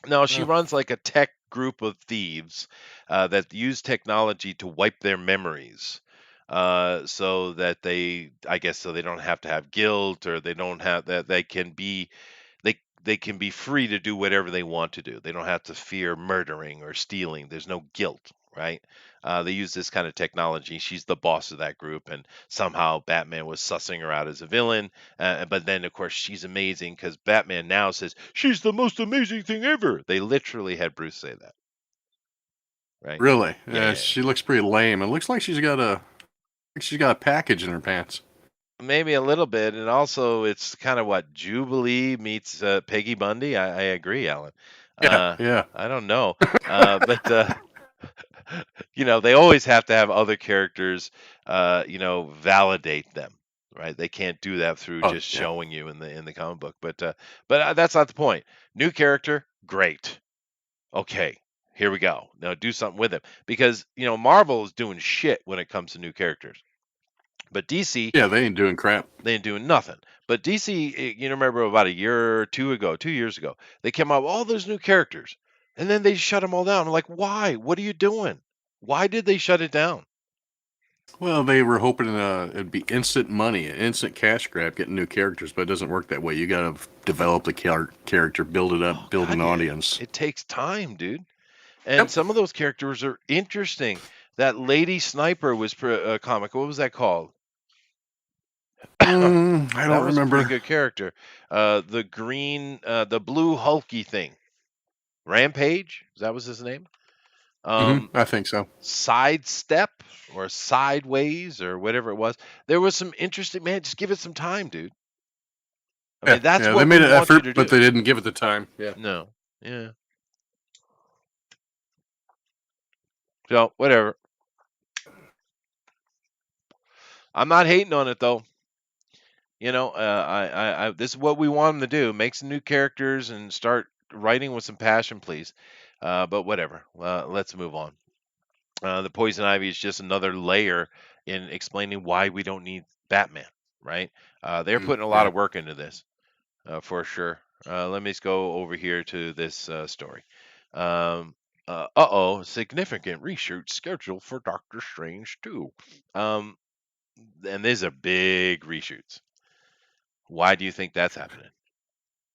No, she Uh, runs like a tech group of thieves that use technology to wipe their memories, so that I guess, so they don't have to have guilt, or they don't have that they can be free to do whatever they want to do. They don't have to fear murdering or stealing. There's no guilt, right? They use this kind of technology. She's the boss of that group, and somehow Batman was sussing her out as a villain. But then, of course, she's amazing because Batman now says she's the most amazing thing ever. They literally had Bruce say that, right? Really? Yeah, yeah, She looks pretty lame. It looks like she's got a package in her pants. maybe a little bit, and also it's kind of what Jubilee meets Peggy Bundy. I agree, Alan. Yeah, Uh, yeah. I don't know, but they always have to have other characters, validate them, right? They can't do that through Oh, just yeah. showing you in the comic book. But that's not the point. New character, great. Okay, here we go. Now do something with him because Marvel is doing shit when it comes to new characters, but DC Yeah, they ain't doing crap. they ain't doing nothing. But DC, remember about a year or two ago, 2 years ago, they came out with all those new characters, and then they shut them all down. I'm like, why? What are you doing? Why did they shut it down? Well, they were hoping it'd be instant money, an instant cash grab, getting new characters, but it doesn't work that way. You got to develop the character, build it Oh up, build God, an yeah. audience. It takes time, dude. And Yep. some of those characters are interesting. That Lady Sniper was a comic. What was that called? I That don't was a pretty remember. good character. The blue hulky thing. Rampage? That was his name. Um, I think so. Sidestep or Sideways or whatever it was. There was some interesting, man. Just give it some time, dude. I Yeah, mean, that's yeah. They what we made an want you effort, to but do. they didn't give it the time. Yeah. No, yeah. So whatever. I'm not hating on it though. This is what we want them to do: make some new characters and start writing with some passion, please. But whatever. Let's move on. The poison ivy is just another layer in explaining why we don't need Batman, right? They're putting a lot Yeah. of work into this, for sure. Let me just go over here to this story. Significant reshoot scheduled for Doctor Strange 2. Um, and these are big reshoots. Why do you think that's happening?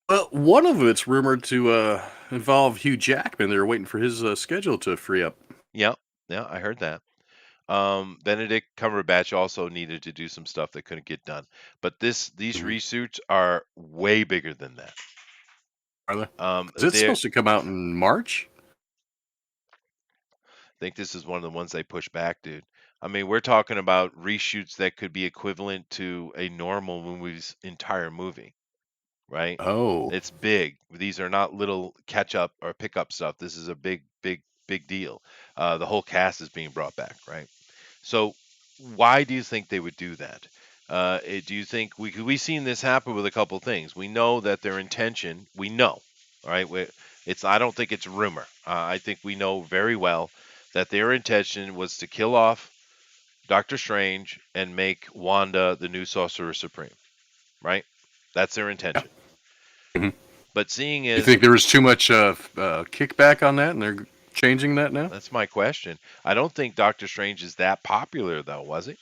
Well, one of it's rumored to involve Hugh Jackman. They're waiting for his schedule to free up. Yeah, yeah, I heard that. Benedict Cumberbatch also needed to do some stuff that couldn't get done. But these Mhm. reshoots are way bigger than that. Are they? Um, Is it they supposed to come out in March? think this is one of the ones they push back, dude. I mean, we're talking about reshoots that could be equivalent to a normal movie's entire movie, right? Oh, It's big. These are not little catch up or pick up stuff. This is a big, big, big deal. The whole cast is being brought back, right? So why do you think they would do that? Do you think we've seen this happen with a couple things? We know that their intention. We know, all right. It's I don't think it's rumor. I think we know very well that their intention was to kill off Doctor Strange and make Wanda the new Sorcerer Supreme. Right? That's their yeah. intention. Mhm. But seeing You as think there was too much kickback on that, and they're changing that now? that's my question. I don't think Doctor Strange is that popular though, was he?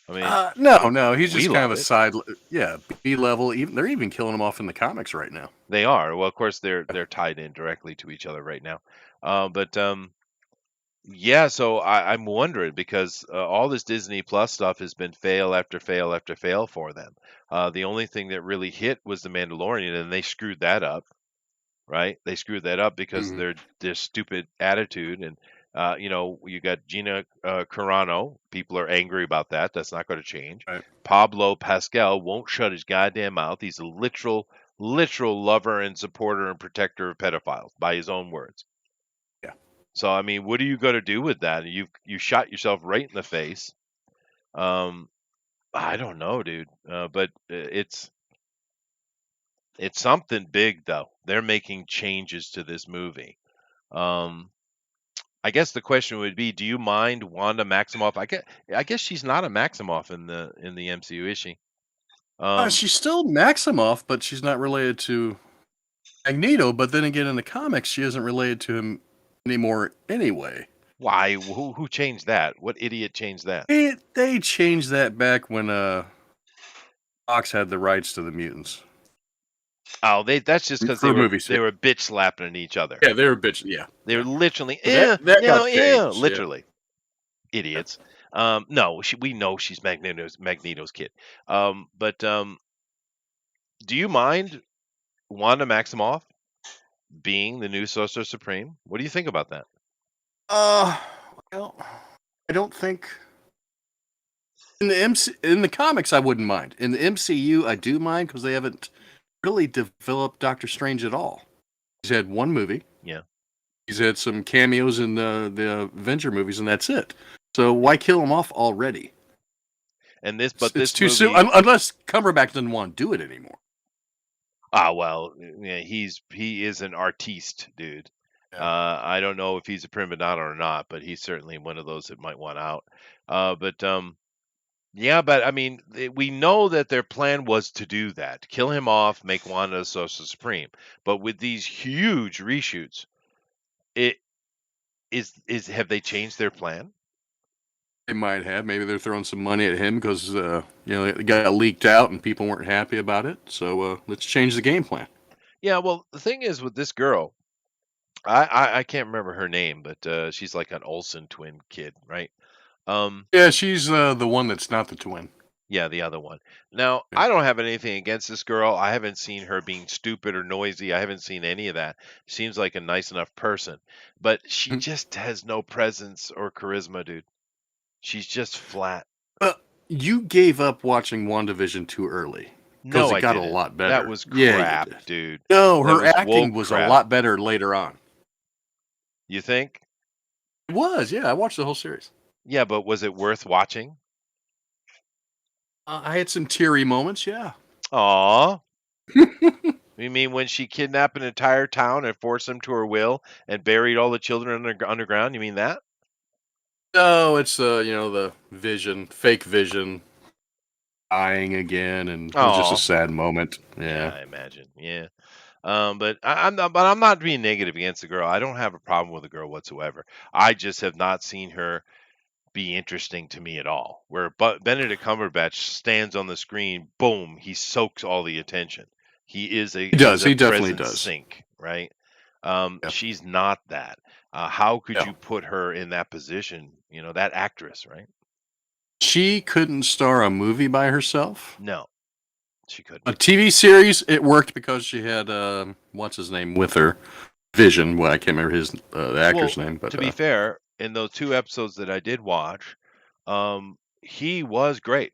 I mean, No, no. He's we just kind of love a it. side. Yeah, B level. Even they're even killing him off in the comics right now. They are. Well, of course, they're tied in directly to each other right now. But yeah. So I'm wondering because all this Disney Plus stuff has been fail after fail after fail for them. The only thing that really hit was the Mandalorian, and they screwed that up. Right? They screwed that up because Mhm. their stupid attitude, and you got Gina Carano. People are angry about that. That's not going to change. Right. Pablo Pascal won't shut his goddamn mouth. He's a literal lover and supporter and protector of pedophiles, by his own words. Yeah. So I mean, what are you going to do with that? You shot yourself right in the face. Um, I don't know, dude. But it's something big though. They're making changes to this movie. Um, I guess the question would be, do you mind Wanda Maximoff? I guess she's not a Maximoff in the MCU, is she? Um, She's still Maximoff, but she's not related to Magneto. But then again, in the comics, she isn't related to him anymore anyway. why? Who changed that? What idiot changed that? They changed that back when Fox had the rights to the mutants. Oh, that's just because for a movie they series. were bitch slapping at each other. Yeah, they're a bitch. Yeah, They were yeah. literally, But that got no, changed. Yeah. literally idiots. No, we know she's Magneto's kid. But do you mind Wanda Maximoff being the new Sorcerer Supreme? What do you think about that? Uh, well, I don't think in the comics I wouldn't mind. In the MCU, I do mind because they haven't really developed Doctor Strange at all. He's had one movie. Yeah, He's had some cameos in the Avenger movies, and that's it. So why kill him off already? and this, It's, but it's this too soon. movie, Unless Cumberbatch doesn't want to do it anymore. well, yeah, he is an artiste, dude. Yeah. I don't know if he's a prima donna or not, but he's certainly one of those that might want out. But yeah, but I mean, we know that their plan was to do that, kill him off, make Wanda a Sorcerer Supreme. But with these huge reshoots, it is have they changed their plan? They might have. Maybe they're throwing some money at him because it got leaked out and people weren't happy about it. So let's change the game plan. Yeah, well, the thing is with this girl, I can't remember her name, but she's like an Olsen twin kid, right? Um, Yeah, she's the one that's not the twin. yeah, the other one. Now, Yeah. I don't have anything against this girl. I haven't seen her being stupid or noisy. I haven't seen any of that. Seems like a nice enough person, but she just has no presence or charisma, dude. She's just flat. Uh, you gave up watching WandaVision too early because No, it I got a didn't. lot That better. was Yeah, you crap, did. dude. No, That her was acting woke was a crap. lot better later on. You think? It was, yeah. I watched the whole series. Yeah, but was it worth watching? I had some teary moments, yeah. Aw. You mean when she kidnapped an entire town and forced them to her will and buried all the children underground? You mean that? No, it's the vision, fake vision, dying again, and it was just a Oh, sad moment. yeah, Yeah. I imagine. Yeah. I'm not being negative against the girl. I don't have a problem with the girl whatsoever. I just have not seen her be interesting to me at all. Where Benedict Cumberbatch stands on the screen, boom, he soaks all the attention. He He's does. a He definitely present does. sink, right? Yeah. She's not that. How could Yeah. you put her in that position? That actress, right? She couldn't star a movie by herself. No, she couldn't. A TV series, it worked because she had what's his name with her, Vision. Well, I can't remember the actor's Well, name, but to be fair, in those two episodes that I did watch, he was great.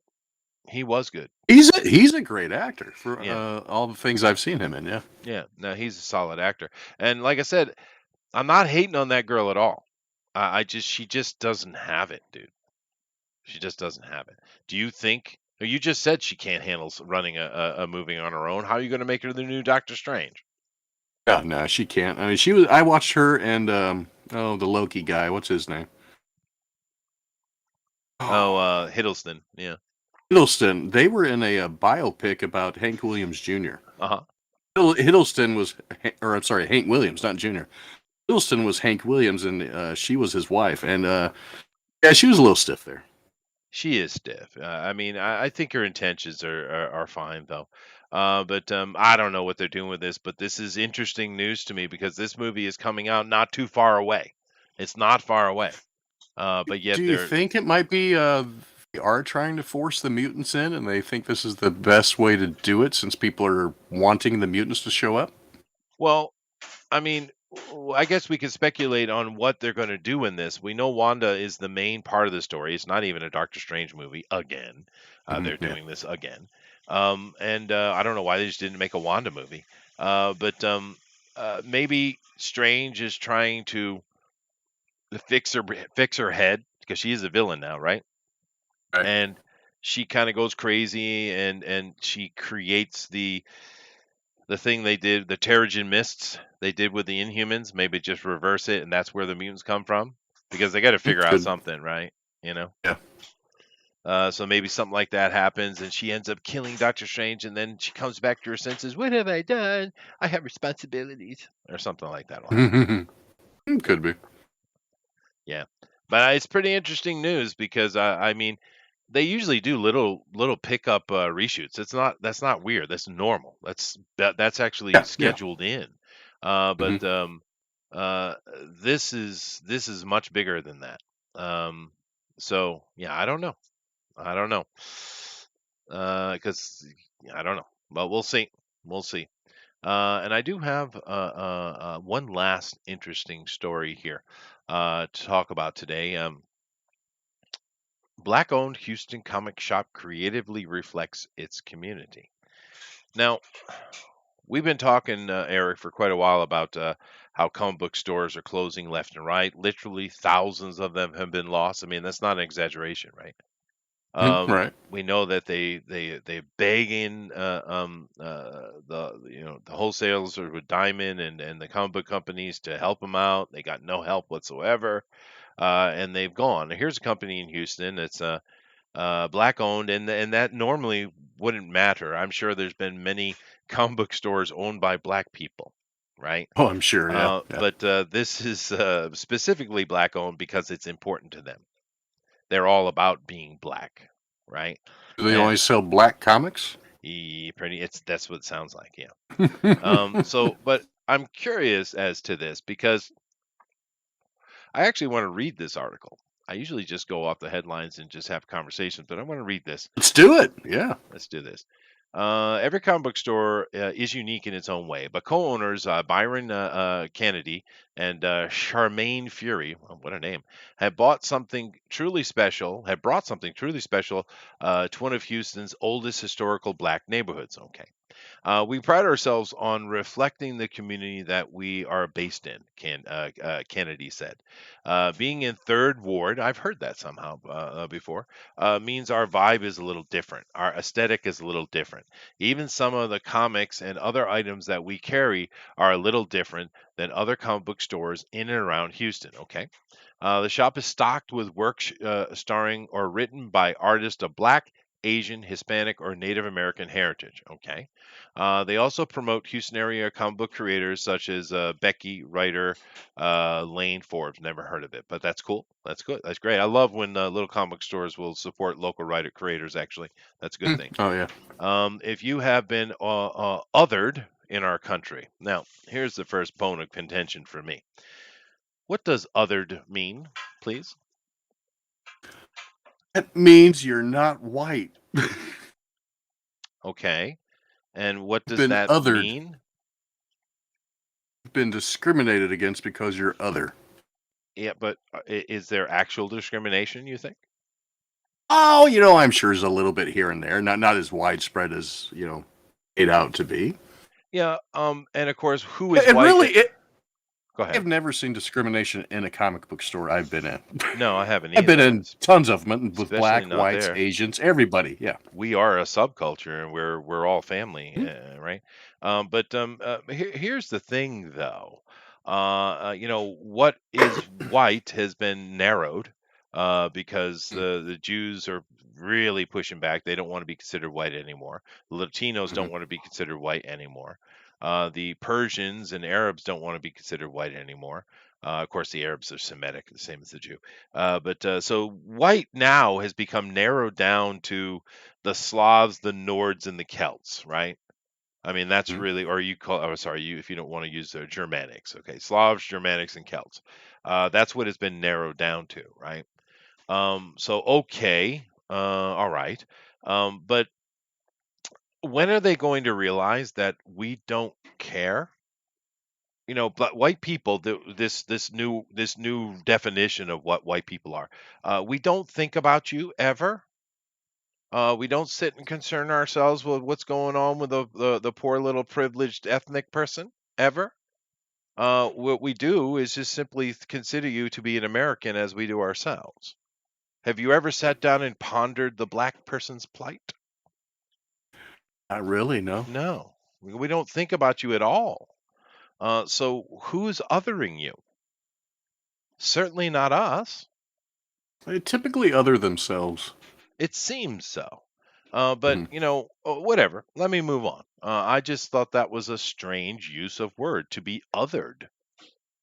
He was good. he's a great actor for Yeah. all the things I've seen him in. Yeah. Yeah. No, he's a solid actor. And like I said, I'm not hating on that girl at all. She just doesn't have it, dude. She just doesn't have it. Do you think? You just said she can't handle running a movie on her own. How are you going to make her the new Doctor Strange? Yeah, no, she can't. I mean, she was. I watched her and the Loki guy. What's his name? Oh, Hiddleston. Yeah. Hiddleston. They were in a biopic about Hank Williams Jr. Uh huh. Hiddleston was, or I'm sorry, Hank Williams, not Jr. Hiddleston was Hank Williams, and she was his wife. And yeah, she was a little stiff there. She is stiff. I mean, I think her intentions are fine though. But I don't know what they're doing with this. But this is interesting news to me because this movie is coming out not too far away. It's not far away. But yet Do you they're think it might be they are trying to force the mutants in, and they think this is the best way to do it since people are wanting the mutants to show up? well. I mean, I guess we could speculate on what they're going to do in this. We know Wanda is the main part of the story. It's not even a Doctor Strange movie again. They're Yeah. doing this again, and I don't know why they just didn't make a Wanda movie. But maybe Strange is trying to fix her head because she is a villain now, right? Right. And she kind of goes crazy and she creates the thing they did, the Terrigen mists they did with the Inhumans, maybe just reverse it, and that's where the mutants come from, because they got to figure out Could. something, right? You know. Yeah. So maybe something like that happens, and she ends up killing Doctor Strange, and then she comes back to her senses. What have I done? I have responsibilities, or something like that will happen. Could be. Yeah, but it's pretty interesting news because I mean, They usually do little pickup reshoots. That's not weird. That's normal. That's actually Yeah, yeah. scheduled in. Uh, Hmm. but uh, this is much bigger than that. Um, so yeah, I don't know. I don't know. Because I don't know. But we'll see. We'll see. And I do have one last interesting story here to talk about today. Black owned Houston comic shop creatively reflects its community. Now, we've been talking, Eric, for quite a while about how comic book stores are closing left and right. Literally, thousands of them have been lost. I mean, that's not an exaggeration, right? Right. We know that they beg in the the wholesalers with Diamond and the comic book companies to help them out. They got no help whatsoever, and they've gone. Here's a company in Houston that's black owned, and that normally wouldn't matter. I'm sure there's been many comic book stores owned by black people, right? Oh, I'm sure. Yeah, yeah. But this is specifically black owned because it's important to them. They're all about being black, right? Do they And only sell black comics? pretty, it's that's what it sounds like, yeah. But I'm curious as to this because I actually want to read this article. I usually just go off the headlines and just have conversations, but I want to read this. Let's do it. Yeah. Let's do this. Every comic book store is unique in its own way, but co-owners Byron Kennedy and Charmaine Fury, well, what a name, have bought something truly special. Have brought something truly special to one of Houston's oldest historical black neighborhoods. Okay, we pride ourselves on reflecting the community that we are based in, Kennedy said. Being in Third Ward, I've heard that somehow before, means our vibe is a little different. Our aesthetic is a little different. Even some of the comics and other items that we carry are a little different than other comic book stores in and around Houston. Okay. The shop is stocked with works starring or written by artists of Black, Asian, Hispanic, or Native American heritage. Okay. They also promote Houston area comic book creators such as Becky writer Lane Forbes. Never heard of it, but that's cool. That's good. That's great. I love when little comic stores will support local writer creators. Actually, that's a good thing. Oh, yeah. If you have been othered in our country, now here's the first bone of contention for me. What does othered mean, please? That means you're not white. Okay. And what does Been that othered. mean? Been discriminated against because you're other. Yeah, but is there actual discrimination, you think? Oh, I'm sure there's a little bit here and there. Not as widespread as, made out to be. Yeah, and of course, who is And white? really, Go I've ahead. never seen discrimination in a comic book store I've been in. No, I haven't I've been either, in tons of them with especially black, not whites, there. Asians, everybody. Yeah. We are a subculture, and we're all family, Hmm. right? Here's the thing, though. What is white has been narrowed because the Jews are really pushing back. They don't want to be considered white anymore. The Latinos Mm-hmm. don't want to be considered white anymore. The Persians and Arabs don't want to be considered white anymore. Of course, the Arabs are Semitic, the same as the Jew. So white now has become narrowed down to the Slavs, the Nords, and the Celts, right? I mean, that's Hmm. really, or you call, oh, sorry, you if you don't want to use the Germanics, okay, Slavs, Germanics, and Celts. That's what it's been narrowed down to, right? Okay, all right, but when are they going to realize that we don't care? But white people, this new definition of what white people are, we don't think about you ever. We don't sit and concern ourselves with what's going on with the poor little privileged ethnic person ever. What we do is just simply consider you to be an American as we do ourselves. Have you ever sat down and pondered the black person's plight? Not really, no. No, we don't think about you at all. So who's othering you? Certainly not us. They typically other themselves. It seems so. Hmm. Whatever. Let me move on. I just thought that was a strange use of word to be othered.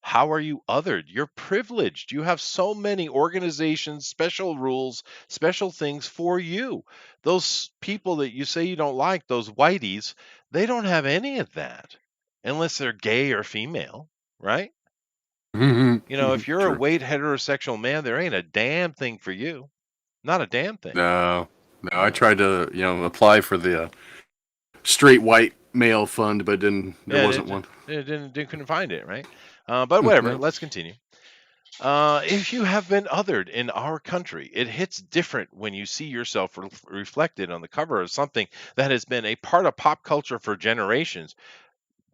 How are you othered? You're privileged. You have so many organizations, special rules, special things for you. Those people that you say you don't like, those whiteys, they don't have any of that unless they're gay or female, right? If you're a True. white heterosexual man, there ain't a damn thing for you. Not a damn thing. No, no. I No. tried to, apply for the straight white male fund, but then there Yeah, wasn't one. it couldn't find it, right? But whatever. No. Let's continue. If you have been othered in our country, it hits different when you see yourself reflected on the cover of something that has been a part of pop culture for generations.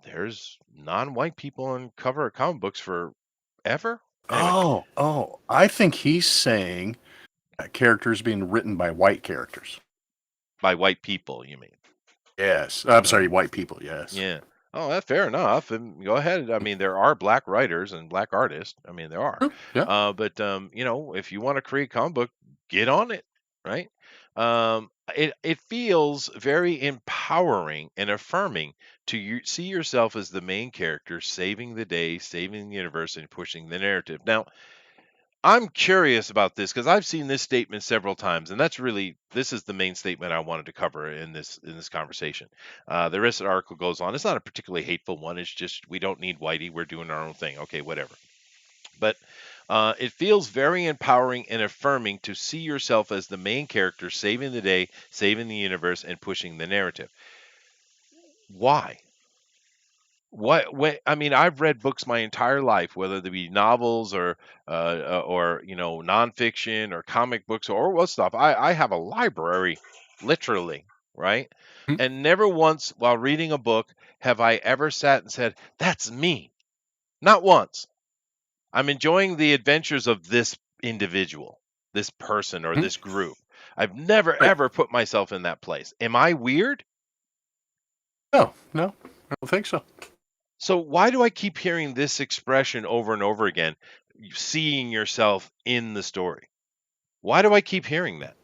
There's non-white people on cover of comic books forever. Anyway, Oh. I think he's saying characters being written by white characters. by white people, you mean? Yes. I'm Uh, sorry, white people. Yes. yeah. Oh, that's fair enough. And go ahead. I mean, there are black writers and black artists. I mean, there are. True. Yeah. But if you want to create a comic book, get on it, right? It feels very empowering and affirming to see yourself as the main character, saving the day, saving the universe, and pushing the narrative. Now, I'm curious about this because I've seen this statement several times, and this is the main statement I wanted to cover in this conversation. The rest of the article goes on. It's not a particularly hateful one. It's just we don't need Whitey. We're doing our own thing. Okay, whatever. But it feels very empowering and affirming to see yourself as the main character, saving the day, saving the universe, and pushing the narrative. Why? What I mean, I've read books my entire life, whether they be novels or nonfiction or comic books or what stuff. I have a library, literally, right? Mhm. And never once while reading a book have I ever sat and said, "That's me." Not once. I'm enjoying the adventures of this individual, this person, or Mhm. this group. I've never Right. ever put myself in that place. Am I weird? No, I don't think so. So why do I keep hearing this expression over and over again? Seeing yourself in the story. Why do I keep hearing that?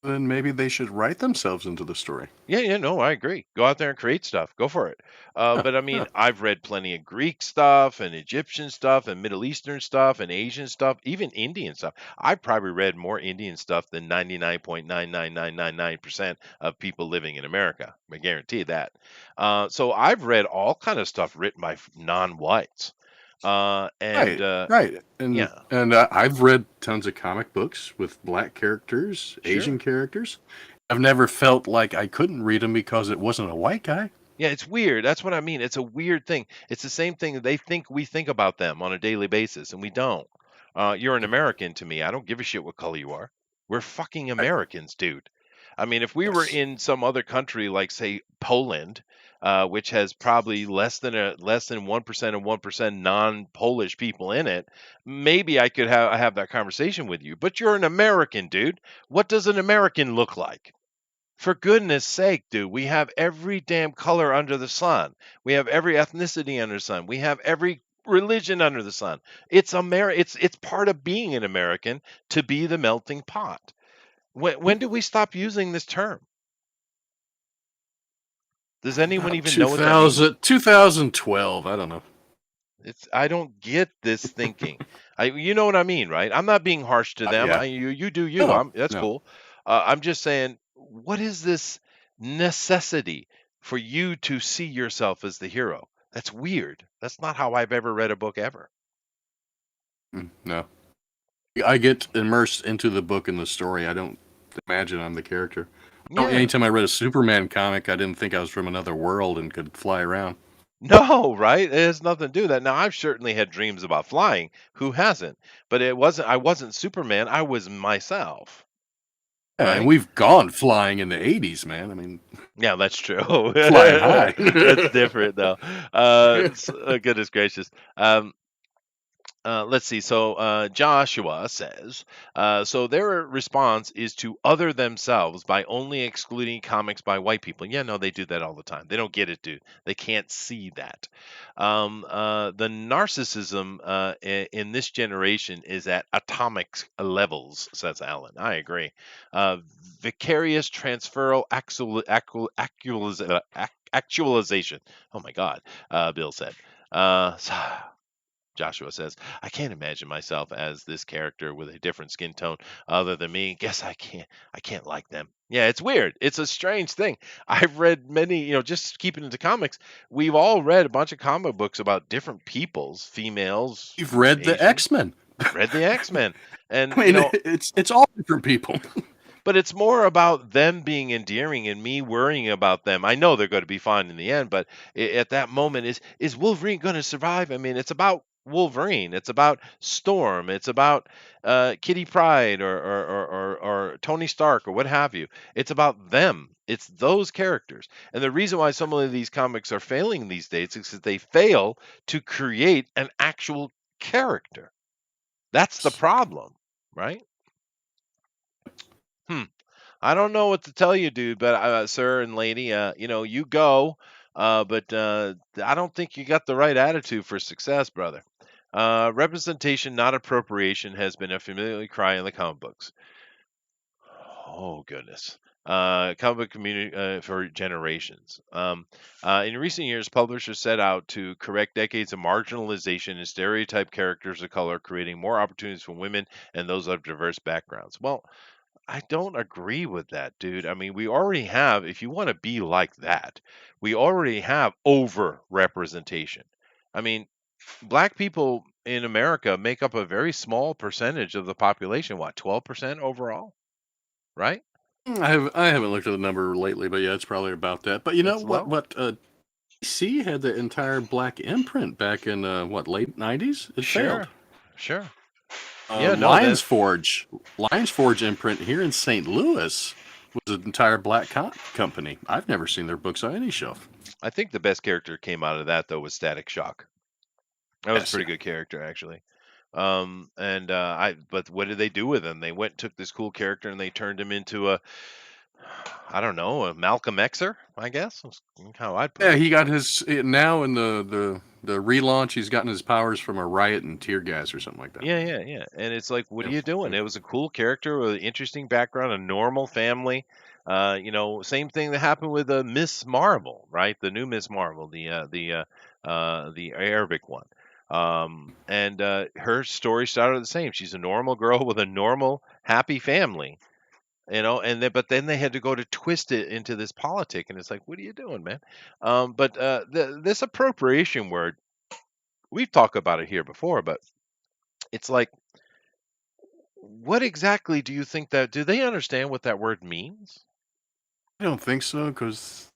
Then maybe they should write themselves into the story. Yeah, no, I agree. Go out there and create stuff. Go for it. Yeah, But I yeah. mean, I've read plenty of Greek stuff and Egyptian stuff and Middle Eastern stuff and Asian stuff, even Indian stuff. I've probably read more Indian stuff than 99.99999% of people living in America. I guarantee that. So I've read all kind of stuff written by non-whites. And Right, right. And yeah, and I've read tons of comic books with black characters, Asian sure. characters. I've never felt like I couldn't read them because it wasn't a white guy. Yeah, it's weird. That's what I mean. It's a weird thing. It's the same thing that they think we think about them on a daily basis, and we don't. You're an American to me. I don't give a shit what color you are. We're fucking Right. Americans, dude. I mean, if we were Yes. in some other country, like say Poland, which has probably less than 1% of 1% non-Polish people in it, maybe I could have that conversation with you. But you're an American, dude. What does an American look like? For goodness sake, dude, we have every damn color under the sun. We have every ethnicity under the sun. We have every religion under the sun. It's part of being an American to be the melting pot. When do we stop using this term? Does anyone About even know what that means? 2012. I don't know. I don't get this thinking. You know what I mean, right? I'm not being harsh to them. Yeah. You do you. No, That's no. cool. I'm just saying, what is this necessity for you to see yourself as the hero? That's weird. That's not how I've ever read a book ever. No. I get immersed into the book and the story. I don't imagine I'm the character. Oh, Yeah. anytime I read a Superman comic, I didn't think I was from another world and could fly around. No, right? It has nothing to do with that. Now, I've certainly had dreams about flying. Who hasn't? But I wasn't Superman. I was myself, Yeah, and right? we've gone flying in the 80s, man. I mean, Yeah, that's true. flying high. That's different though. Goodness gracious. Let's see. So Joshua says, so their response is to other themselves by only excluding comics by white people. Yeah, no, they do that all the time. They don't get it, dude. They can't see that. The narcissism in this generation is at atomic levels, says Alan. I agree. Uh, Vicarious transferal actualization. Oh my God, Bill said. Joshua says, I can't imagine myself as this character with a different skin tone other than me. Guess I can't like them. Yeah, it's weird. It's a strange thing. I've read many, just keeping into comics, we've all read a bunch of comic books about different peoples, females, You've read the Asians, X-Men. read the X-Men. And, I mean, it's all different people. but it's more about them being endearing and me worrying about them. I know they're going to be fine in the end, but at that moment, is Wolverine going to survive? I mean, it's about Wolverine. It's about Storm. It's about Kitty Pryde or Tony Stark or what have you. It's about them. It's those characters. And the reason why so many of these comics are failing these days is that they fail to create an actual character. That's the problem, right? Hmm. I don't know what to tell you, dude, but sir and lady, you go, but I don't think you got the right attitude for success, brother. Representation, not appropriation, has been a familiar cry in the comic books. Oh goodness. Comic book community for generations. In recent years, publishers set out to correct decades of marginalization and stereotype characters of color, creating more opportunities for women and those of diverse backgrounds. Well, I don't agree with that, dude. I mean, we already have, if you want to be like that, we already have over representation. I mean, black people in America make up a very small percentage of the population, what, 12% overall, right? I haven't looked at the number lately, but yeah, it's probably about that. But you know It's what? low. DC had the entire black imprint back in late '90s. It failed. Sure. Sure. Yeah, no, Lions that Forge, Lions Forge imprint here in St. Louis was an entire black company. I've never seen their books on any shelf. I think the best character came out of that though was Static Shock. That was a Yes, pretty yeah. good character actually. And but what did they do with him? They went and took this cool character and they turned him into I don't know, a Malcolm Xer, I guess. That's how I'd put Yeah, it. he got his now in the relaunch. He's gotten his powers from a riot and tear gas or something like that. Yeah, yeah, yeah. And it's like, what are Yeah. you doing? It was a cool character with an interesting background, a normal family. Same thing that happened with Miss Marvel, right? The new Miss Marvel, the Arabic one. And her story started the same. She's a normal girl with a normal, happy family, but then they had to go to twist it into this politic, and it's like, what are you doing, man? But this appropriation word, we've talked about it here before, but it's like, what exactly do you think that do they understand what that word means? I don't think so because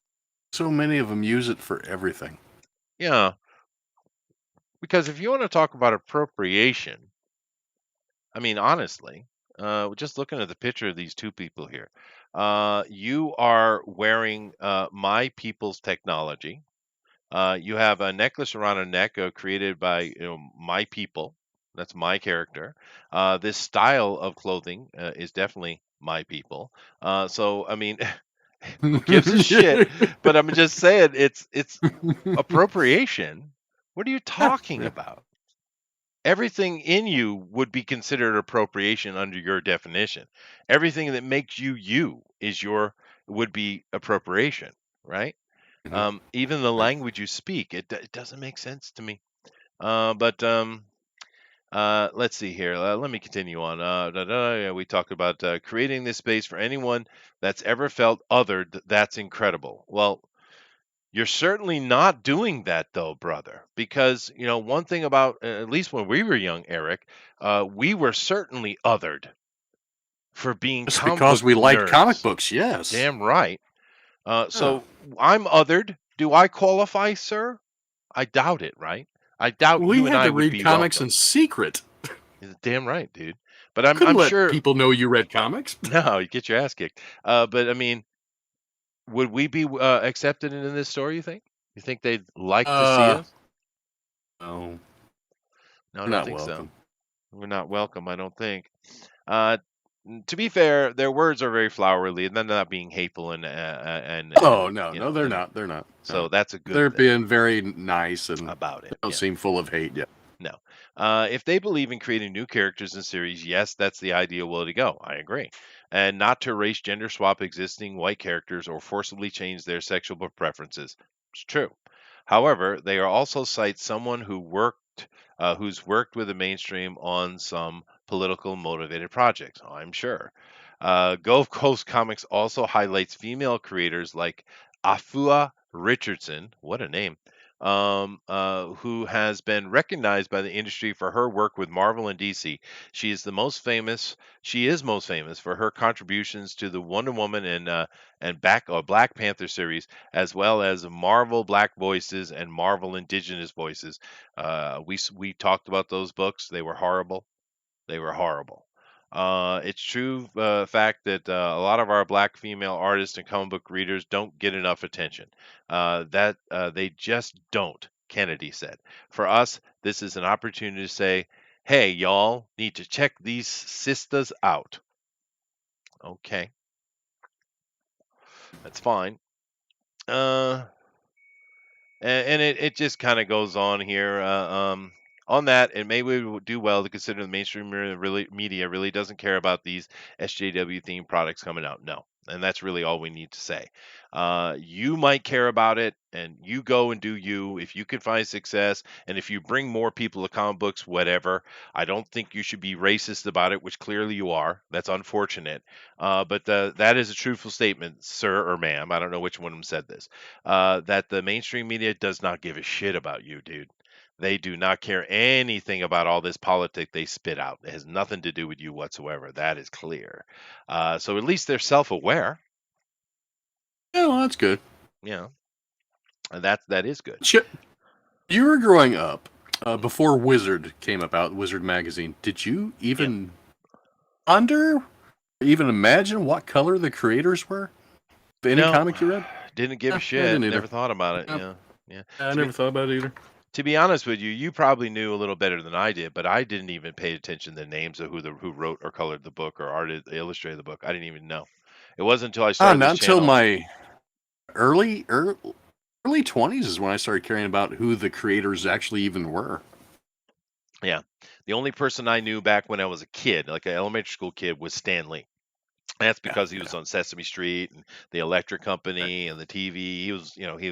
so many of them use it for everything. Yeah, because if you want to talk about appropriation, I mean, honestly, just looking at the picture of these two people here, you are wearing my people's technology. You have a necklace around a neck created by my people. That's my character. This style of clothing is definitely my people. So I mean, who gives a shit? But I'm just saying, it's appropriation. What are you Yeah, talking yeah. about? Everything in you would be considered appropriation under your definition. Everything that makes you you is your would be appropriation, right? Mhm. Even the Right. language you speak, it doesn't make sense to me. But let's see here. Let me continue on. Yeah, we talked about creating this space for anyone that's ever felt othered. That's incredible. Well, you're certainly not doing that though, brother, because one thing about at least when we were young, Eric, we were certainly othered for being Just comic because book we liked comic nerds. books, yes. Damn right. Yeah. So I'm othered. Do I qualify, sir? I doubt it, right? I doubt We you and had I to would read be comics welcome. in secret. You're damn right, dude. But I'm Couldn't I'm let sure people know you read comics. no, you get your ass kicked. But I mean, would we be accepted in this story? You think? You think they'd like to see Uh, us? no, No, I we're don't not think so. welcome. We're not welcome. I don't think. Uh, to be fair, their words are very flowery, and they're not being hateful Oh no, no, they're and not. They're not. No, so that's a good they're thing being very nice and about they it. don't Yeah. seem full of hate yet. No. If they believe in creating new characters in series, yes, that's the ideal way to go. I agree. And not to erase gender swap existing white characters or forcibly change their sexual preferences. It's true. However, they are also cite someone who worked Elric, who's worked with the mainstream on some political motivated projects, I'm sure. Gulf Coast Comics also highlights female creators like Afua Richardson, what a name, who has been recognized by the industry for her work with Marvel and DC. She is the most famous. She is most famous for her contributions to the Wonder Woman and Black Panther series, as well as Marvel Black Voices and Marvel Indigenous Voices. We talked about those books. They were horrible. They were horrible. It's true fact that a lot of our black female artists and comic book readers don't get enough attention. That they just don't. Kennedy said. For us, this is an opportunity to say, "Hey, y'all need to check these sisters out." Okay, that's fine. Uh, and it just kind of goes on here. On that, and maybe we would do well to consider the mainstream media really doesn't care about these SJW themed products coming out. No, and that's really all we need to say. You might care about it, and you go and do you. If you can find success, and if you bring more people to comic books, whatever. I don't think you should be racist about it, which clearly you are. That's unfortunate, but that is a truthful statement, sir or ma'am. I don't know which one of them said this, that the mainstream media does not give a shit about you, dude. They do not care anything about all this politic they spit out. It has nothing to do with you whatsoever. That is clear. So at least they're self-aware. Yeah, well, that's good. Yeah, and that is good. You were growing up Mhm. before Wizard came about, Wizard magazine. Did you Yeah. even ponder, even imagine what color the creators were? Of any No, comic you read? didn't give a Yeah, I shit. didn't Never either. thought about it. Yeah, Yeah, yeah. I To be never thought about it either. to be honest with you, you probably knew a little better than I did, but I didn't even pay attention to the names of who wrote or colored the book or illustrated the book. I didn't even know. It wasn't until I started Not this until channel. my early, early early 20s is when I started caring about who the creators actually even were. Yeah. The only person I knew back when I was a kid, like an elementary school kid, was Stan Lee. That's Yeah, because he was yeah. on Sesame Street and the Electric Right. Company and the TV. He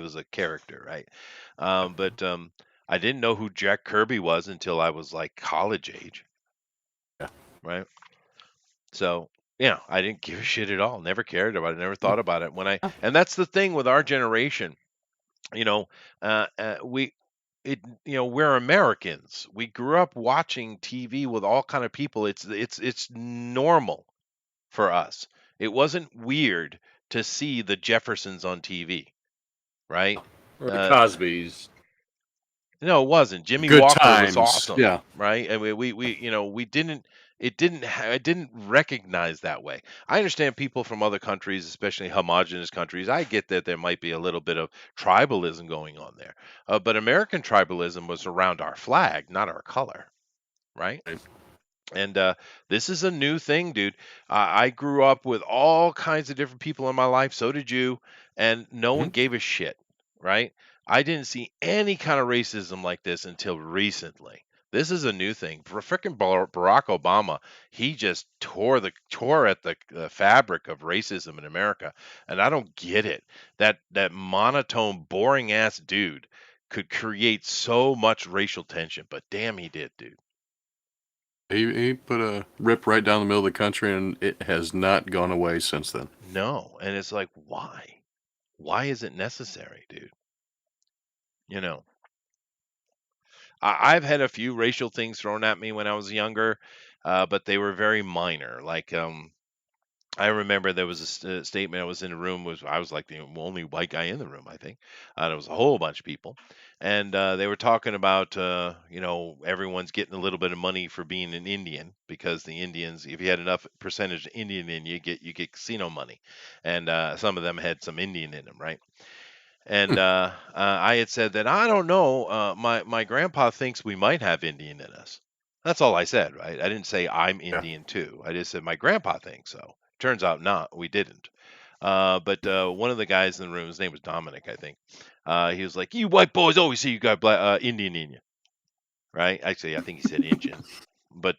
was a character, right? But I didn't know who Jack Kirby was until I was like college age, Yeah. right? So, yeah, I didn't give a shit at all. Never cared about it. Never thought about it. And that's the thing with our generation. You know, we we're Americans. We grew up watching TV with all kind of people. It's normal for us. It wasn't weird to see the Jeffersons on TV, right? Or the Uh, Cosbys. no, it wasn't. Jimmy Good Walker was times. awesome, Yeah. right? I mean, we didn't. I didn't recognize that way. I understand people from other countries, especially homogenous countries. I get that there might be a little bit of tribalism going on there, but American tribalism was around our flag, not our color, right? Right. And this is a new thing, dude. I grew up with all kinds of different people in my life. So did you. And no one Mhm. gave a shit, right? I didn't see any kind of racism like this until recently. This is a new thing. For frickin' Barack Obama, he just tore at the fabric of racism in America, and I don't get it. That monotone, boring ass dude could create so much racial tension, but damn, he did, dude. He put a rip right down the middle of the country, and it has not gone away since then. No, and it's like, why? Why is it necessary, dude? You know, I've had a few racial things thrown at me when I was younger, but they were very minor. Like, I remember there was a statement. I was in a room. I was like the only white guy in the room, I think. There was a whole bunch of people, and they were talking about everyone's getting a little bit of money for being an Indian because the Indians, if you had enough percentage Indian in you, get casino money, and some of them had some Indian in them, right? And I had said that I don't know. My grandpa thinks we might have Indian in us. That's all I said, right? I didn't say I'm Yeah. Indian too. I just said my grandpa thinks so. Turns out not. We didn't. But one of the guys in the room, his name was Dominic, I think. He was like, "You white boys always say you got Indian in you, right?" Actually, I think he said Indian. But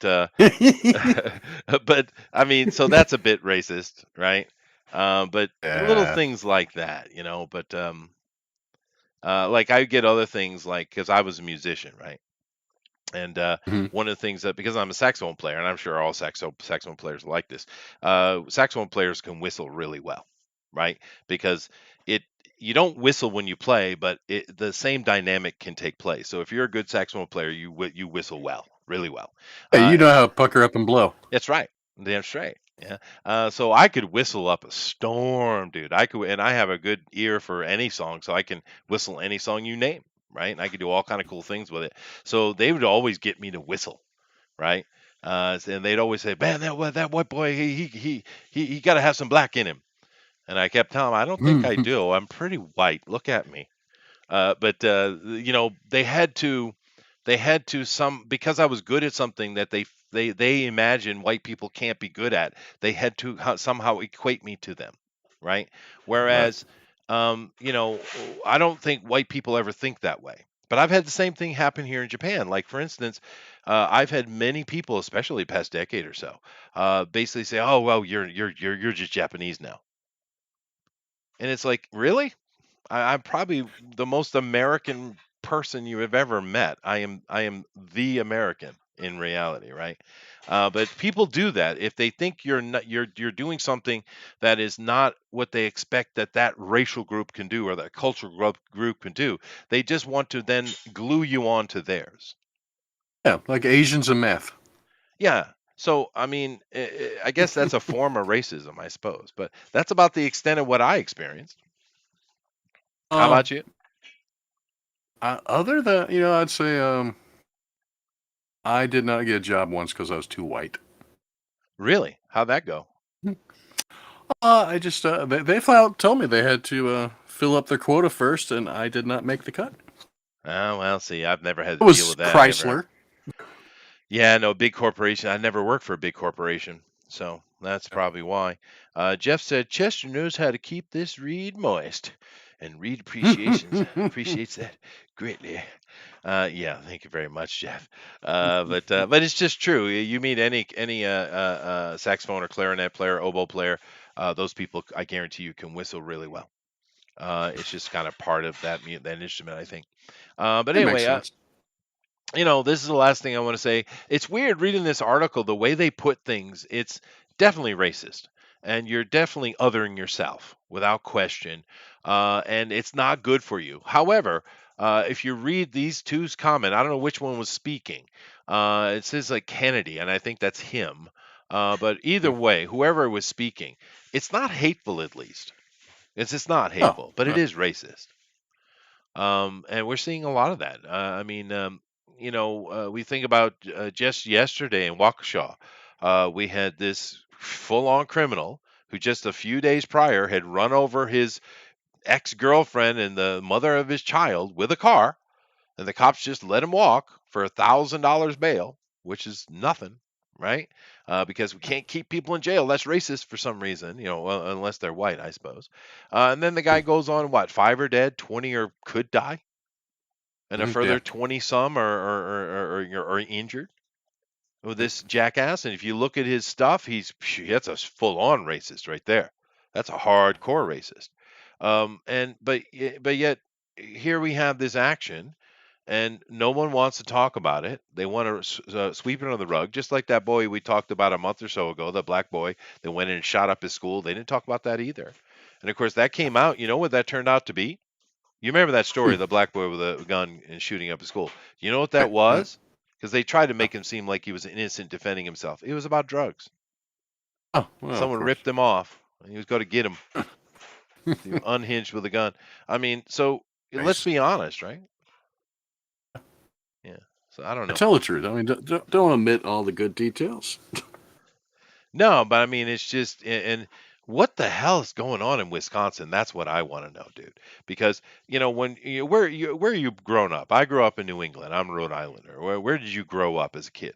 but I mean, so that's a bit racist, right? But little Yeah. things like that, But like I get other things like because I was a musician, right? And Mhm. one of the things that, because I'm a saxophone player, and I'm sure all saxophone players are like this, saxophone players can whistle really well, right? Because it you don't whistle when you play, but the same dynamic can take place. So if you're a good saxophone player, you whistle well, really well. Hey, you Uh, know how to pucker up and blow. that's right. Damn straight. Yeah. So I could whistle up a storm, dude. And I have a good ear for any song, so I can whistle any song you name, right? And I could do all kind of cool things with it. So they would always get me to whistle, right? And they'd always say, "Man, that white boy, he got to have some black in him." And I kept telling them, "I don't think I Mhm. do. I'm pretty white. Look at me." But they had to some because I was good at something that they imagine white people can't be good at. They had to somehow equate me to them, right? Right. Whereas, I don't think white people ever think that way. But I've had the same thing happen here in Japan. Like for instance, I've had many people, especially the past decade or so, basically say, "Oh well, you're just Japanese now," and it's like, really? I'm probably the most American person you have ever met. I am the American in reality, right? But people do that if they think you're not you're doing something that is not what they expect that racial group can do or that cultural group can do. They just want to then glue you on to theirs. Yeah, like Asians and math. Yeah. So I mean, I guess that's a form of racism, I suppose. But that's about the extent of what I experienced. How Uh, about you? Other than I'd say I did not get a job once because I was too white. Really? How'd that go? I just they flat out told me they had to fill up their quota first, and I did not make the cut. Oh, well, see, I've never had It to deal was with that ever. Chrysler. Yeah, no, big corporation. I never worked for a big corporation, so that's probably why. Jeff said Chester knows how to keep this read moist, and Reed appreciates that greatly. Yeah, thank you very much, Jeff. But it's just true. You meet any saxophone or clarinet player, oboe player, those people, I guarantee you, can whistle really well. It's just kind of part of that instrument, I think. But It makes anyway, sense. this is the last thing I want to say. It's weird reading this article, the way they put things, it's definitely racist. And you're definitely othering yourself without question. And it's not good for you. However, if you read these two's comment, I don't know which one was speaking. It says like Kennedy, and I think that's him. But either way, whoever was speaking, it's not hateful at least. It's just not Oh, hateful, but it no. is racist. And we're seeing a lot of that. We think about just yesterday in Waukesha, we had this full-on criminal who just a few days prior had run over his ex-girlfriend and the mother of his child with a car, and the cops just let him walk for $1,000 bail, which is nothing, right? Because we can't keep people in jail. That's racist for some reason, well, unless they're white, I suppose. And then the guy goes on, what, 5 are dead, 20 or could die, and a Yeah. further 20 some are injured with this jackass. And if you look at his stuff, that's a full-on racist right there. That's a hardcore racist. But yet here we have this action and no one wants to talk about it. They want to sweep it under the rug, just like that boy we talked about a month or so ago, the black boy that went in and shot up his school. They didn't talk about that either. And of course, that came out. You know what that turned out to be? You remember that story, Hmm. the black boy with a gun and shooting up his school. You know what that Right. Right. was? Because they tried to make him seem like he was innocent defending himself. It was about drugs. Oh, well, of Someone course. ripped him off, and he was going to get him. He was unhinged with a gun. I mean, so let's Nice. be honest, right? Yeah. So I don't I know. tell the truth. I mean, don't omit all the good details. No, but I mean, it's just and what the hell is going on in Wisconsin? That's what I want to know, dude. Because when where you grown up? I grew up in New England. I'm a Rhode Islander. Where did you grow up as a kid?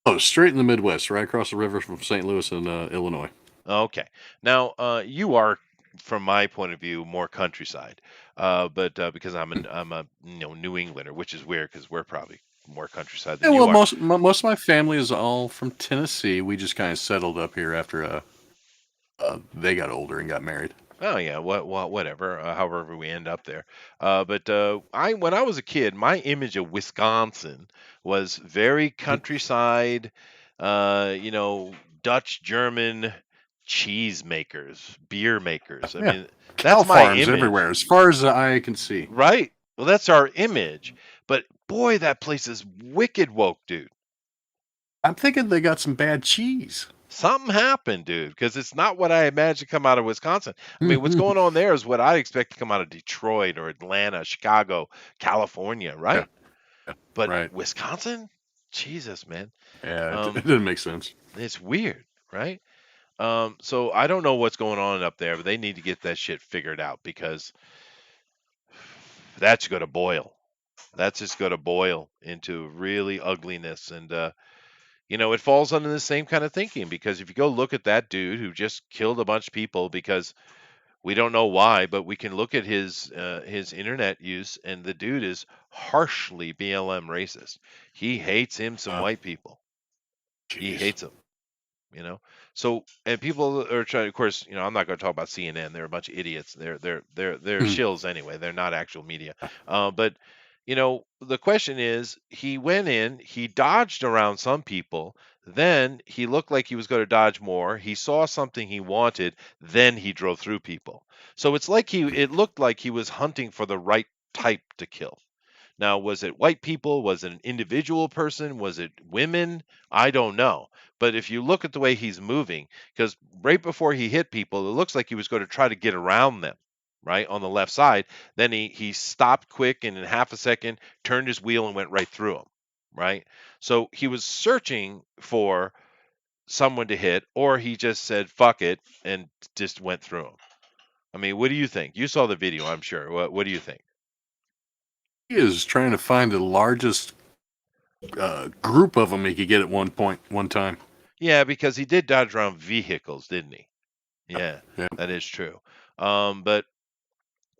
Oh, straight in the Midwest, right across the river from St. Louis and Illinois. Okay. Now, you are, from my point of view, more countryside. But because I'm a New Englander, which is weird because we're probably more countryside Yeah, than you well, are. most of my family is all from Tennessee. We just kind of settled up here after they got older and got married. Oh yeah, whatever. However we end up there. But I when I was a kid, my image of Wisconsin was very countryside. You know, Dutch German cheese makers, beer makers. I Yeah, mean, cow that's my farms everywhere, image, as far as the eye can see. right? Well, that's our image. But boy, that place is wicked woke, dude. I'm thinking they got some bad cheese. Something happened, dude, because it's not what I imagined come out of Wisconsin. I mean, what's going on there is what I expect to come out of Detroit or Atlanta, Chicago, California, Yeah, right? yeah, But right. Wisconsin, Jesus, man, Yeah, it um, didn't make sense. it's weird, right? So I don't know what's going on up there, but they need to get that shit figured out because that's going to boil. That's just going to boil into really ugliness, and you know, it falls under the same kind of thinking because if you go look at that dude who just killed a bunch of people because we don't know why, but we can look at his internet use, and the dude is harshly BLM racist. He hates him some Uh, white people. He Jeez. hates them. You know, so and people are trying. Of course, you know, I'm not going to talk about CNN. They're a bunch of idiots. They're Mhm. shills anyway. They're not actual media. But you know, the question is, he went in, he dodged around some people. Then he looked like he was going to dodge more. He saw something he wanted. Then he drove through people. So it's like it looked like he was hunting for the right type to kill. Now, was it white people? Was it an individual person? Was it women? I don't know. But if you look at the way he's moving, because right before he hit people, it looks like he was going to try to get around them, right, on the left side. Then he stopped quick and in half a second turned his wheel and went right through him, right? So he was searching for someone to hit, or he just said fuck it and just went through him. I mean, what do you think? You saw the video, I'm sure. What do you think? He is trying to find the largest group of them he could get at one time. Yeah, because he did dodge around vehicles, didn't he? Yeah, Yeah. that is true. But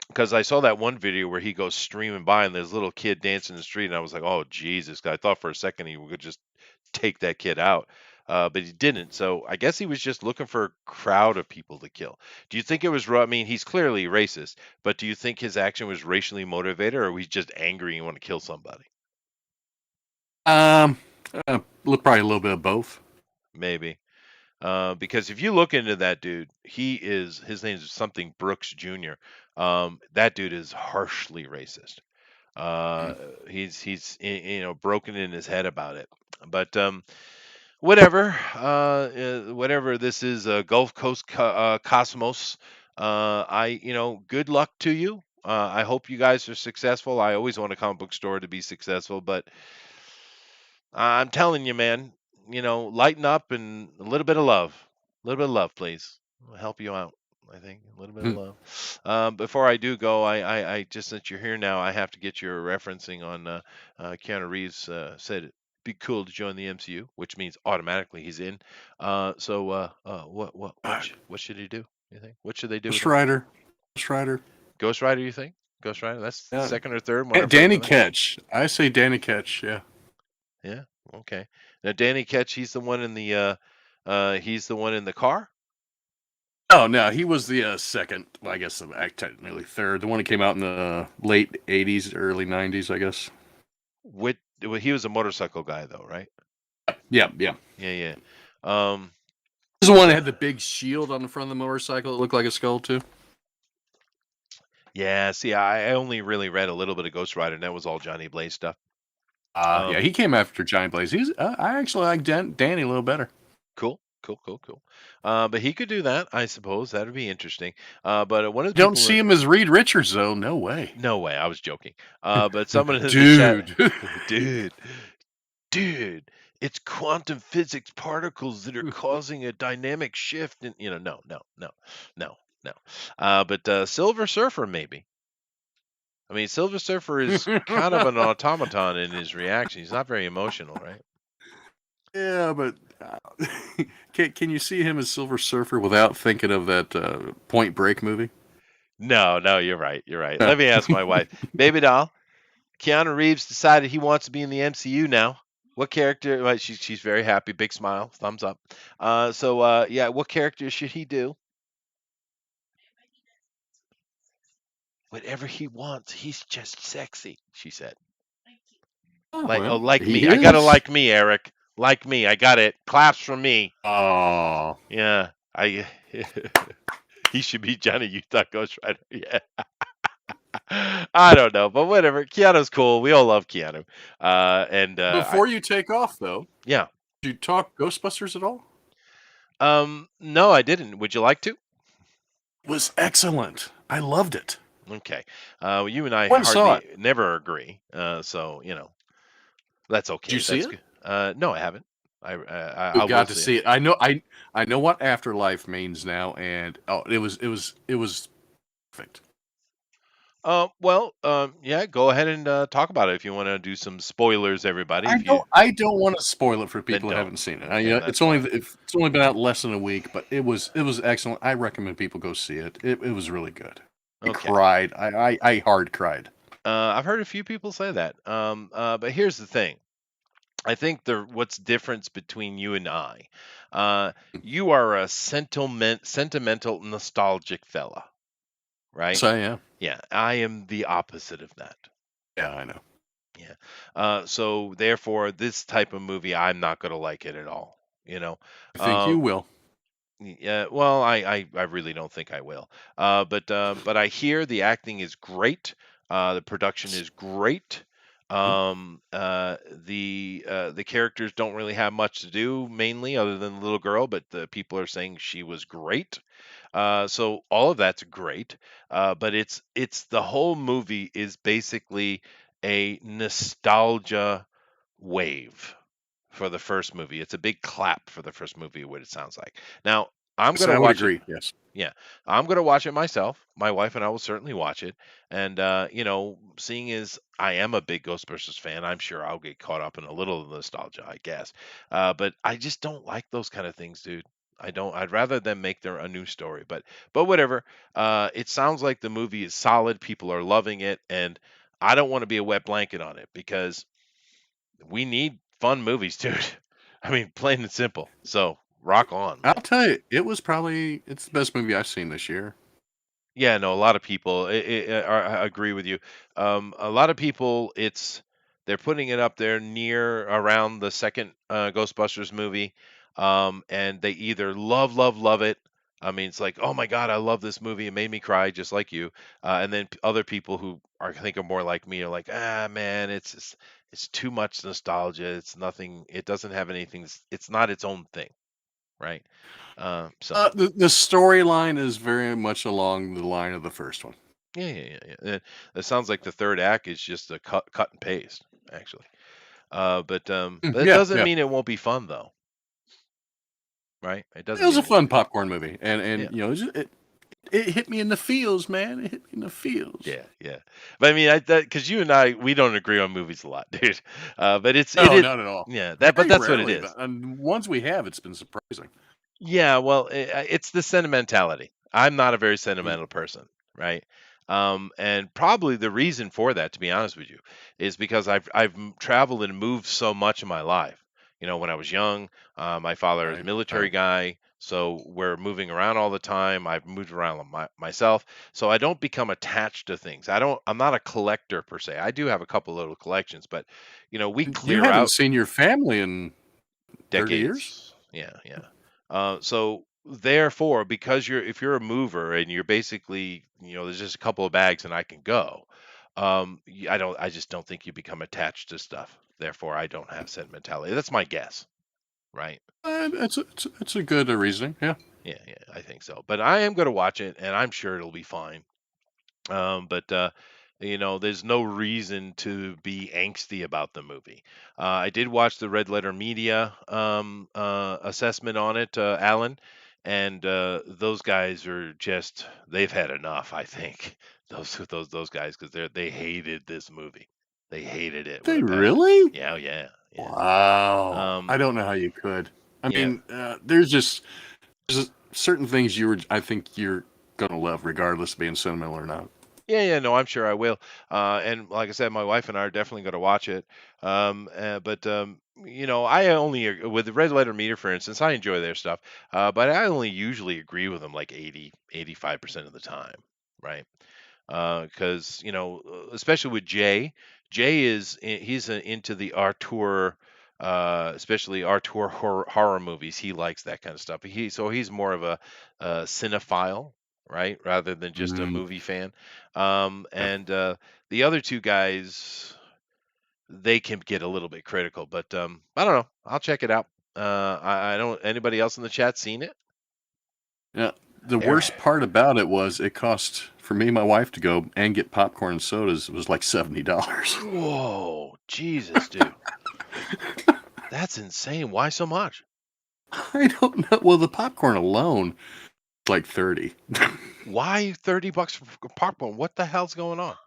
because I saw that one video where he goes streaming by and there's a little kid dancing in the street, and I was like, oh Jesus! I thought for a second he would just take that kid out, but he didn't. So I guess he was just looking for a crowd of people to kill. Do you think it was? I mean, he's clearly racist, but do you think his action was racially motivated, or was he just angry and want to kill somebody? Um, Probably a little bit of both. Maybe. Because if you look into that dude, his name is something Brooks Jr. That dude is harshly racist. Uh, Mm. you know, broken in his head about it. But whatever, whatever this is, Gulf Coast Cosmos. You know, good luck to you. I hope you guys are successful. I always want a comic book store to be successful, but I'm telling you, man, you know, lighten up and a little bit of love. A little bit of love, please. Will help you out. I think a little bit of Mm. love. Before I do go, I just since you're here now, I have to get your referencing on Keanu Reeves said it'd be cool to join the MCU, which means automatically he's in. Uh, What should he do? You think? What should they do with Ghost him? Rider. Ghost Rider. Ghost Rider? You think? Ghost Rider? That's Yeah. second or third one I've heard Danny from him. Ketch. I say Danny Ketch. Yeah. Yeah. Okay. Now Danny Ketch, he's the one in the car. Oh no, he was the second. Well, I guess technically third. The one that came out in the late '80s, early '90s. I guess. Well, he was a motorcycle guy though, right? Yeah, yeah. Yeah, yeah. Um, This is the one that had the big shield on the front of the motorcycle. It looked like a skull too. yeah. See, I only really read a little bit of Ghost Rider, and that was all Johnny Blaze stuff. Yeah, Um, he came after Giant Blaze. I actually like Danny a little better. cool, cool, cool, cool. But he could do that, I suppose. That'd be interesting. But one of the Don't people, see him as Reed Richards though. No way, no way, I was joking. But someone in the chat, dude. dude, dude, it's quantum physics particles that are causing a dynamic shift. And you know, no, no. But Silver Surfer, maybe. I mean, Silver Surfer is kind of an automaton in his reaction. He's not very emotional, right? Yeah, but can you see him as Silver Surfer without thinking of that Point Break movie? No, no, you're right. You're right. Yeah. Let me ask my wife, baby doll. Keanu Reeves decided he wants to be in the MCU now. What character? Well, she's very happy. Big smile, thumbs up. Yeah, what character should he do? Whatever he wants, he's just sexy, she said. Oh, Like, oh, well, like he me. I gotta is. like me, Eric. Like me. I got it. Claps from me. Oh, Yeah. I he should be Johnny Utah Ghost Rider. Yeah. I don't know, but whatever. Keanu's cool. We all love Keanu. And I before you take off, though, yeah. did you talk Ghostbusters at all? No, I didn't. Would you like to? It was excellent. I loved it. Okay. You and I When saw hardly it? never agree. So that's Did you okay. see That's it? good. No, I haven't. I You've will got to see it. see it. I know what afterlife means now, and oh, it was perfect. Well, yeah. Go ahead and talk about it if you want to do some spoilers, everybody. If you I don't want to spoil it for then people that don't, haven't seen it. then It's that's only fine. it's only been out less than a week, but it was excellent. I recommend people go see it. It was really good. I Okay. cried. I hard cried. I've heard a few people say that. But here's the thing. I think what's difference between you and I. Uh, you are a sentimental, nostalgic fella, right? So yeah, Yeah, I am the opposite of that. yeah, I know. Yeah. So therefore, this type of movie, I'm not gonna like it at all. You know. I think you Um, will. yeah. Well, I really don't think I will. But I hear the acting is great. The production is great. The characters don't really have much to do, mainly other than the little girl, but the people are saying she was great. So all of that's great, but it's the whole movie is basically a nostalgia wave for the first movie. It's a big clap for the first movie, what it sounds like. Now I'm Yes, gonna I would watch it. agree. Yes. Yeah, I'm gonna watch it myself. My wife and I will certainly watch it. And seeing as I am a big Ghostbusters fan, I'm sure I'll get caught up in a little nostalgia, I guess. But I just don't like those kind of things, dude. I don't. I'd rather them make a new story. But whatever. It sounds like the movie is solid. People are loving it, and I don't want to be a wet blanket on it because we need fun movies, dude. I mean, plain and simple. So rock on, I'll man. tell you, it's the best movie I've seen this year. Yeah, no, a lot of people I agree with you. A lot of people, they're putting it up there near around the second Ghostbusters movie, and they either love it. I mean, it's like, oh my God, I love this movie. It made me cry just like you. And then other people who I think are more like me are like, ah, man, it's too much nostalgia. It's nothing. It doesn't have anything. It's not its own thing, right? So. The storyline is very much along the line of the first one. Yeah. It sounds like the third act is just a cut and paste, actually. But it Yeah, doesn't yeah. mean it won't be fun though, right? It It doesn't was a mean it. fun popcorn movie, and Yeah, it hit me in the feels, man. It hit me in the feels. yeah. But I mean, because you and I, we don't agree on movies a lot, dude. But it No, is, not at all. yeah. But Very that's what it rarely, is. but ones we have, it's been surprising. Yeah, well, it's the sentimentality. I'm not a very Mm. sentimental person, right? And probably the reason for that, to be honest with you, is because I've traveled and moved so much in my life. When I was young, my father is a Right, military right. guy, so we're moving around all the time. I've moved around myself, so I don't become attached to things. I'm not a collector per se. I do have a couple little collections, but we You clear haven't out seen your family in 30 years? decades. Yeah. So therefore, because if you're a mover and you're basically, there's just a couple of bags and I can go. I just don't think you become attached to stuff. Therefore, I don't have sentimentality. That's my guess, right? It's a good reasoning. Yeah. Yeah, I think so. But I am going to watch it, and I'm sure it'll be fine. But there's no reason to be angsty about the movie. I did watch the Red Letter Media assessment on it, Alan, and those guys are they've had enough. I think those guys because they hated this movie. They hated it with They a passion. really? Yeah, oh, yeah. Wow. Um, I don't know how you could. I yeah, mean, there's certain things I think you're gonna love, regardless of being sentimental or not. Yeah. No, I'm sure I will. And like I said, my wife and I are definitely going to watch it. But I only with the Red Letter Meter, for instance, I enjoy their stuff. But I only usually agree with them like 80, 85% of the time, right? because especially with Jay. Jay he's into the Artur, especially Artur horror movies. He likes that kind of stuff. He's more of a cinephile, right, rather than just a Mm, movie fan. yeah. And the other two guys, they can get a little bit critical, but I don't know. I'll check it out. I don't. Anybody else in the chat seen it? Yeah. The There. worst part about it was it cost for me and my wife to go and get popcorn and sodas. It was like $70. Whoa, Jesus, dude, that's insane. Why so much? I don't know. Well, the popcorn alone is like 30. Why $30 for popcorn? What the hell's going on?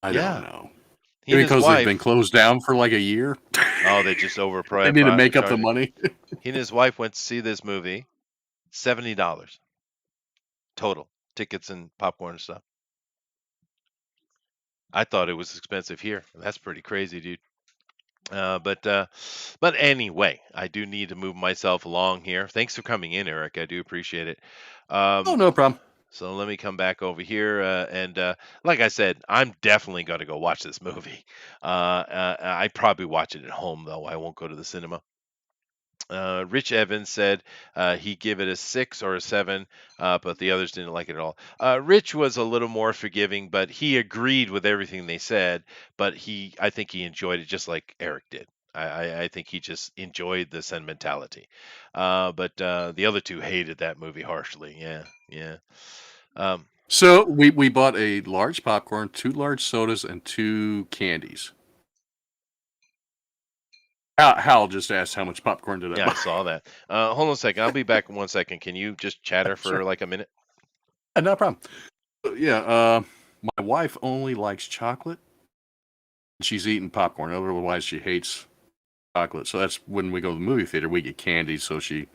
I don't Yeah, know. he and Maybe his because they've been wife. closed down for like a year. Oh, they just They need to make up the charging. money. He and his wife went to see this movie. $70 total tickets and popcorn and stuff. I thought it was expensive here. That's pretty crazy, dude. But anyway, I do need to move myself along here. Thanks for coming in, Eric. I do appreciate it. Oh, Um, no problem. so let me come back over here, and like I said, I'm definitely going to go watch this movie. I probably watch it at home though. I won't go to the cinema. Rich Evans said he'd give it a 6 or a 7, but the others didn't like it at all. Rich was a little more forgiving, but he agreed with everything they said. But I think he enjoyed it just like Eric did. I think he just enjoyed the sentimentality. But the other two hated that movie harshly. Yeah, yeah. Um, So we bought a large popcorn, 2 large sodas, and 2 candies. Hal just asked how much popcorn did I yeah, I buy. saw that. Hold on a second. I'll be back in 1 second. Can you just chatter Sure, for like a minute? no problem. Yeah, my wife only likes chocolate. She's eating popcorn. Otherwise, she hates chocolate. So that's when we go to the movie theater, we get candy. So she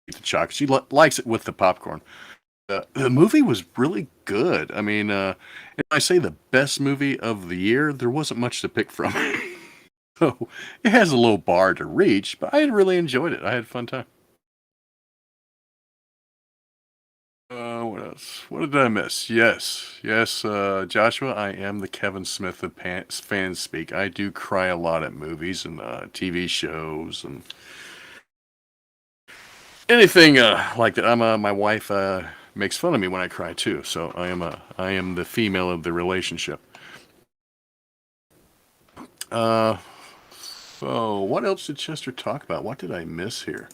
eats the chocolate. She likes it with the popcorn. The movie was really good. I mean, if I say the best movie of the year, there wasn't much to pick from. So it has a low bar to reach, but I really enjoyed it. I had a fun time. What else? What did I miss? Yes, Joshua. I am the Kevin Smith of fan speak. I do cry a lot at movies and TV shows and anything like that. My wife makes fun of me when I cry too. So I am the female of the relationship. Uh, so what else did Chester talk about? What did I miss here?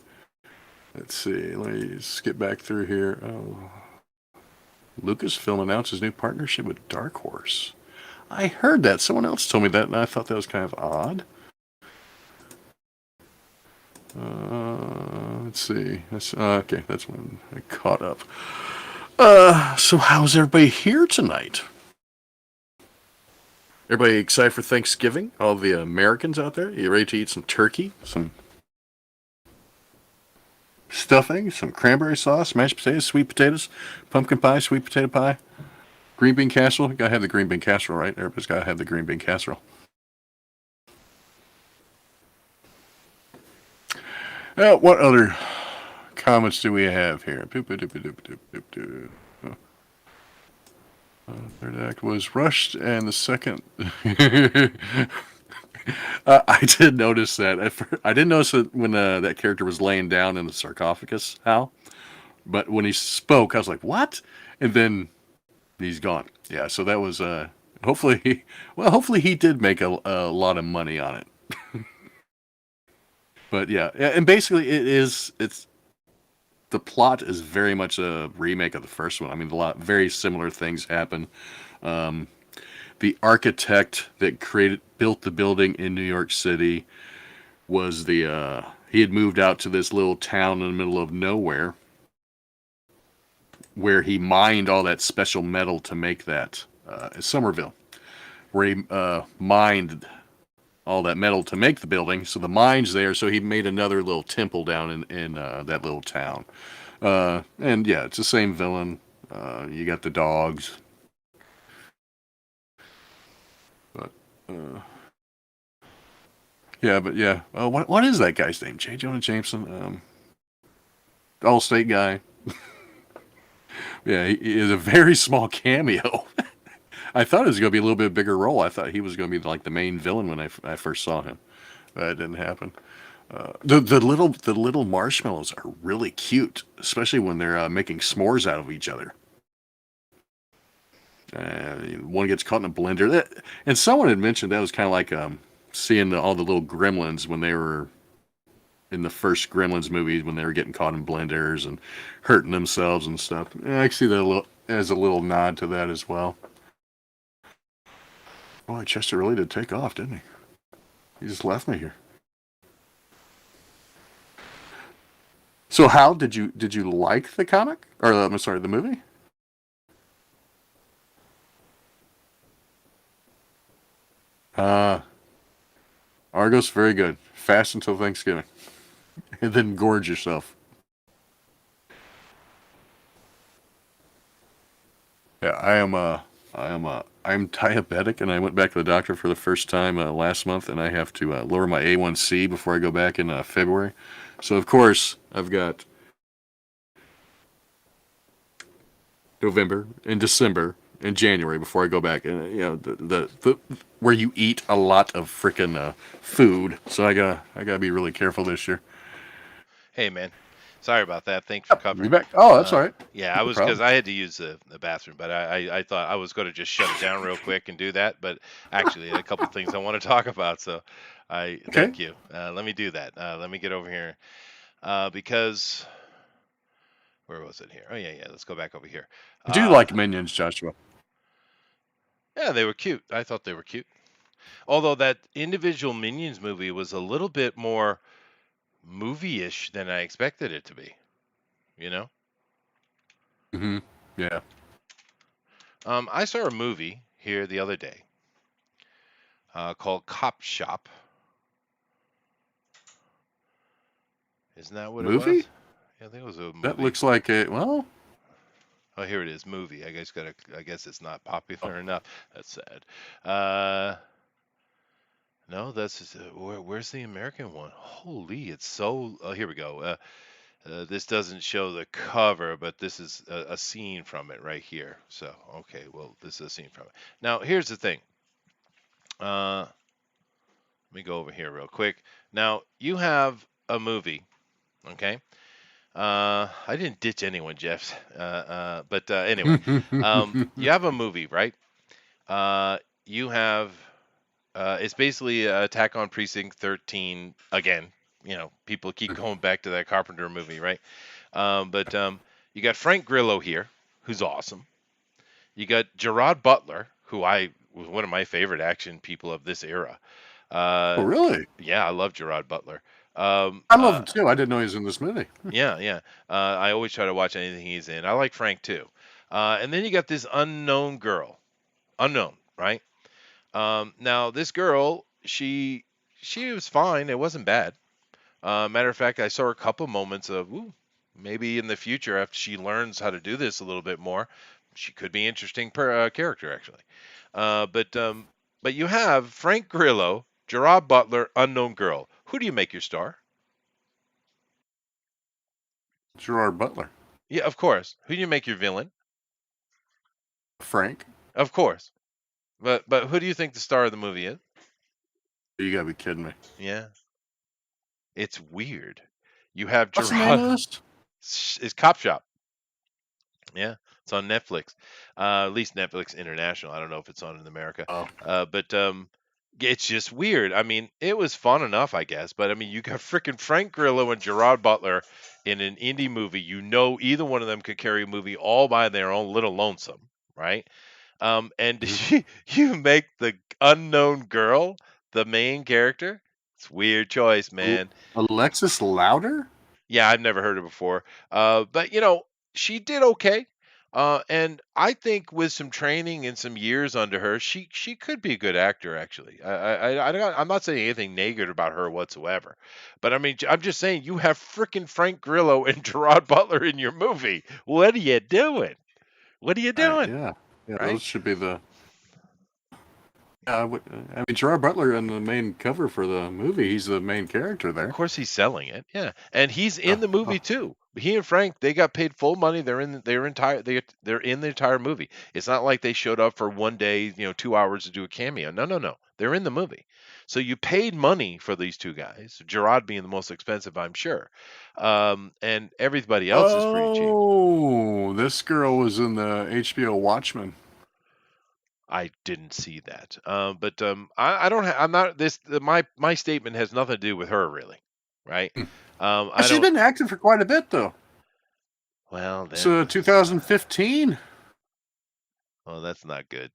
Let's see. Let me skip back through here. Oh, Lucasfilm announced his new partnership with Dark Horse. I heard that. Someone else told me that, and I thought that was kind of odd. Let's see. Okay, that's when I caught up. So how's everybody here tonight? Everybody excited for Thanksgiving? All the Americans out there? You ready to eat some turkey? Some stuffing? Some cranberry sauce? Mashed potatoes? Sweet potatoes? Pumpkin pie? Sweet potato pie? Green bean casserole? You gotta have the green bean casserole, right? Everybody's gotta have the green bean casserole. What other comments do we have here? Third act was rushed, and the second. I did notice that. I didn't notice it when that character was laying down in the sarcophagus, Hal. But when he spoke, I was like, "What?" And then he's gone. Yeah, so that was hopefully, well, hopefully he did make a lot of money on it. But yeah, and basically it's the plot is very much a remake of the first one. I mean, a lot very similar things happen. Um, the architect that built the building in New York City was he had moved out to this little town in the middle of nowhere where he mined all that special metal to make that Somerville, where he mined all that metal to make the building. So the mine's there. So he made another little temple down in that little town. And yeah, it's the same villain. You got the dogs, but yeah, but yeah. What is that guy's name? J. Jonah Jameson, Allstate guy. Yeah, he is a very small cameo. I thought it was going to be a little bit bigger role. I thought he was going to be like the main villain when I first saw him. That didn't happen. The little marshmallows are really cute, especially when they're making s'mores out of each other. One gets caught in a blender. And someone had mentioned that was kind of like seeing all the little gremlins when they were in the first Gremlins movie when they were getting caught in blenders and hurting themselves and stuff. And I see that as a little nod to that as well. Boy, Chester really did take off, didn't he? He just left me here. So, how did you like the comic or I'm sorry, the movie? Uh Argos, very good. Fast until Thanksgiving, and then gorge yourself. Yeah, I'm diabetic, and I went back to the doctor for the first time last month, and I have to lower my A1C before I go back in February. So of course I've got November and December and January before I go back, and the where you eat a lot of freaking food. So I gotta be really careful this year. Hey, man. Sorry about that. Thanks for Be covering. back. Oh, that's all right. Yeah, I No was because problem. I had to use the bathroom, but I thought I was going to just shut it down real quick and do that. But actually, a couple things I want to talk about. So I Okay. thank you. Let me do that. Let me get over here because where was it here? Oh yeah, yeah. Let's go back over here. I do Uh, like Minions, Joshua. yeah, they were cute. I thought they were cute. Although that individual Minions movie was a little bit more movie-ish than I expected it to be. You know, Hmm. Yeah. I saw a movie here the other day called Cop Shop. Isn't that what it Movie? was? Yeah, I think it was a That movie. looks like a well. Oh, here it is, movie. I guess gotta. I guess it's not Oh, popular enough. That's sad. Uh, no, that's just, where's the American one? Holy, it's so. Oh, here we go. This doesn't show the cover, but this is a scene from it right here. So, okay, well, this is a scene from it. Now, here's the thing. Let me go over here real quick. Now, you have a movie, okay? I didn't ditch anyone, Jeff. But anyway, you have a movie, right? You have it's basically Attack on Precinct 13 again. You know, people keep going back to that Carpenter movie, right? But you got Frank Grillo here, who's awesome. You got Gerard Butler, who I was one of my favorite action people of this era. oh, Uh, really? yeah, I love Gerard Butler. Um, I love uh, him too. I didn't know he was in this movie. Yeah, yeah. I always try to watch anything he's in. I like Frank too. And then you got this unknown girl, unknown, right? Now this girl, she was fine. It wasn't bad. Matter of fact, I saw a couple moments of, ooh, maybe in the future after she learns how to do this a little bit more, she could be interesting character actually. But you have Frank Grillo, Gerard Butler, unknown girl. Who do you make your star? Gerard Butler, Yeah, of course. Who do you make your villain? Frank. Of course. But who do you think the star of the movie is? You gotta be kidding me. Yeah, it's weird. You have What's the name Gerard. of this? It's Cop Shop. Yeah, it's on Netflix. At least Netflix International. I don't know if it's on in America. Oh, But it's just weird. I mean, it was fun enough, I guess. But I mean, you got freaking Frank Grillo and Gerard Butler in an indie movie. You know, either one of them could carry a movie all by their own little lonesome, right? And mhm. you make the unknown girl the main character. It's a weird choice, man. Alexis Louder. Yeah, I've never heard it before. But she did okay. And I think with some training and some years under her, she could be a good actor. Actually, I'm not saying anything negative about her whatsoever. But I mean, I'm just saying you have freaking Frank Grillo and Gerard Butler in your movie. What are you doing? What are you Right. doing? Yeah. Yeah. Those Right? should be the. Yeah. I mean, Gerard Butler on the main cover for the movie. He's the main character Of there. course he's selling it. Yeah. And he's in Oh, the movie oh, too. He and Frank, they got paid full money. They're in the entire movie. It's not like they showed up for one day, 2 hours to do a cameo. No, no, no. They're in the movie. So you paid money for these two guys. Gerard being the most expensive, I'm sure, and everybody else is pretty cheap. Oh, this girl was in the HBO Watchmen. I didn't see that, but I don't. I'm not this. My statement has nothing to do with her really, right? I She's don't. been acting for quite a bit, though. Well, It's then, 2015. well, that's not good.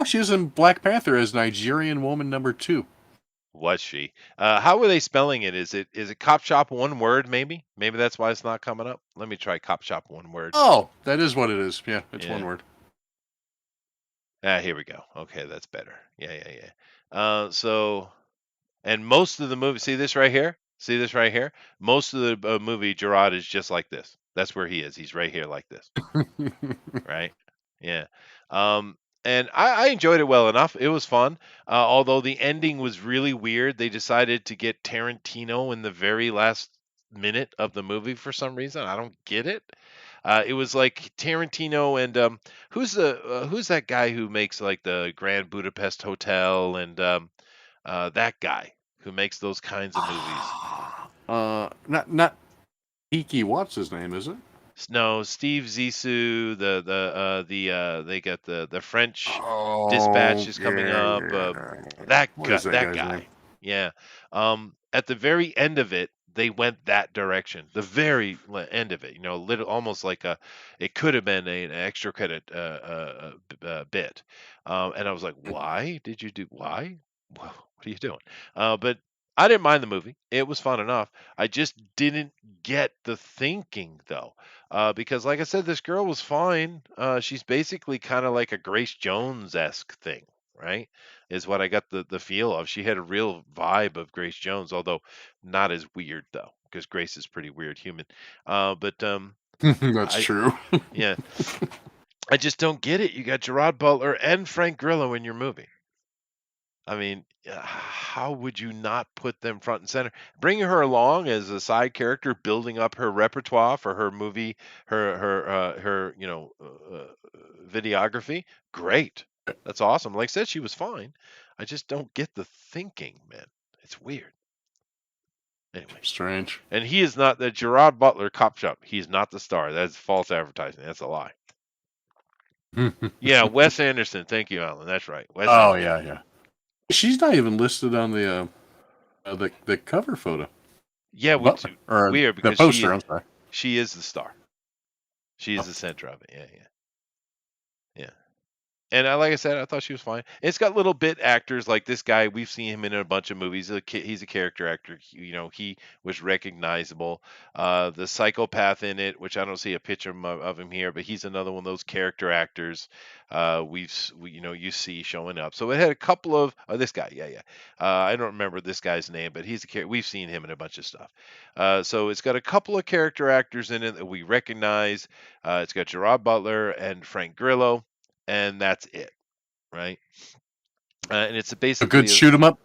She was in Black Panther as Nigerian woman number 2. Was she? How were they spelling it? Is it cop shop one word? Maybe that's why it's not coming up. Let me try cop shop one word. Oh, that is what it is. Yeah, it's one Yeah. word. Here we go. Okay, that's better. Yeah, yeah, yeah. So and most of the movie. See this right here? See this right here? Most of the movie, Gerard is just like this. That's where he is. He's right here like this. Right? Yeah. Um, and I enjoyed it well enough. It was fun. Although the ending was really weird. They decided to get Tarantino in the very last minute of the movie for some reason. I don't get it. It was like Tarantino and who's that guy who makes like the Grand Budapest Hotel and that guy who makes those kinds of movies. Not Iki. What's his name? Is it? No, Steve Zissou, they got the French Oh, Dispatch is coming up. yeah. That What guy, is that that guy's name? guy. Yeah. At the very end of it, they went that direction. The very end of it, little almost like it could have been an extra credit bit. And I was like, why did you do? Why? What are you doing? But I didn't mind the movie. It was fun enough. I just didn't get the thinking though. Because, like I said, this girl was fine. She's basically kind of like a Grace Jones esque thing, right? Is what I got the feel of. She had a real vibe of Grace Jones, although not as weird though, because Grace is pretty weird human. But That's I true. yeah, I just don't get it. You got Gerard Butler and Frank Grillo in your movie. I mean, how would you not put them front and center? Bringing her along as a side character, building up her repertoire for her movie, her videography. Great, that's awesome. Like I said, she was fine. I just don't get the thinking, man. It's weird. Anyway, Strange. and he is not the Gerard Butler cop shop. He's not the star. That's false advertising. That's a lie. Yeah, Wes Anderson. Thank you, Alan. That's right, Wes Oh, Anderson. yeah, yeah. She's not even listed on the cover photo. Yeah, which Butler or weird the because poster. I'm sorry. she is the star. She is Oh. the center of it. Yeah, yeah, yeah. And like I said, I thought she was fine. It's got little bit actors like this guy. We've seen him in a bunch of movies. He's a character actor. He was recognizable. The psychopath in it, which I don't see a picture of him here, but he's another one of those character actors. You see showing up. So it had a couple of this guy. Yeah, yeah. I don't remember this guy's name, but he's a character. We've seen him in a bunch of stuff. So it's got a couple of character actors in it that we recognize. It's got Gerard Butler and Frank Grillo, and that's it, right? And it's A good basically shoot 'em up.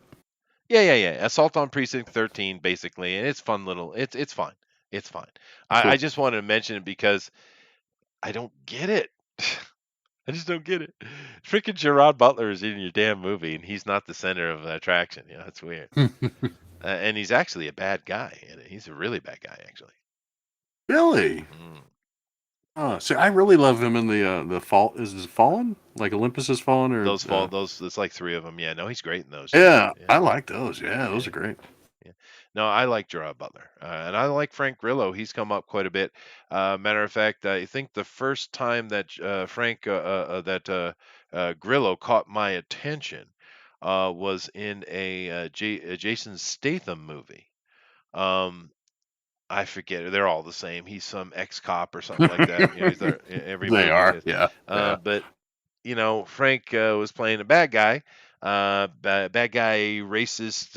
yeah, yeah, yeah, Assault on Precinct 13, basically, and it's fun little. It's fine. It's fine. I Cool. just wanted to mention it because I don't get it. I just don't get it. Freaking Gerard Butler is in your damn movie, and he's not the center of the attraction. That's weird. And he's actually a bad guy in it. He's a really bad guy, actually. Really? Mm. Oh, see, I really love him in the fall. Is it Fallen? Like Olympus Has Fallen, or Those, it's like three of them. Yeah, no, he's great in those too. yeah, Yeah, I like those. Yeah, yeah. those are great. Yeah. No, I like Gerard Butler, and I like Frank Grillo. He's come up quite a bit. Matter of fact, I think the first time that Grillo caught my attention was in a Jason Statham movie. Um, I forget. They're all the same. He's some ex-cop or something like that. He's there in every They movie he are. is. Yeah, yeah. But Frank was playing a bad guy, bad guy, racist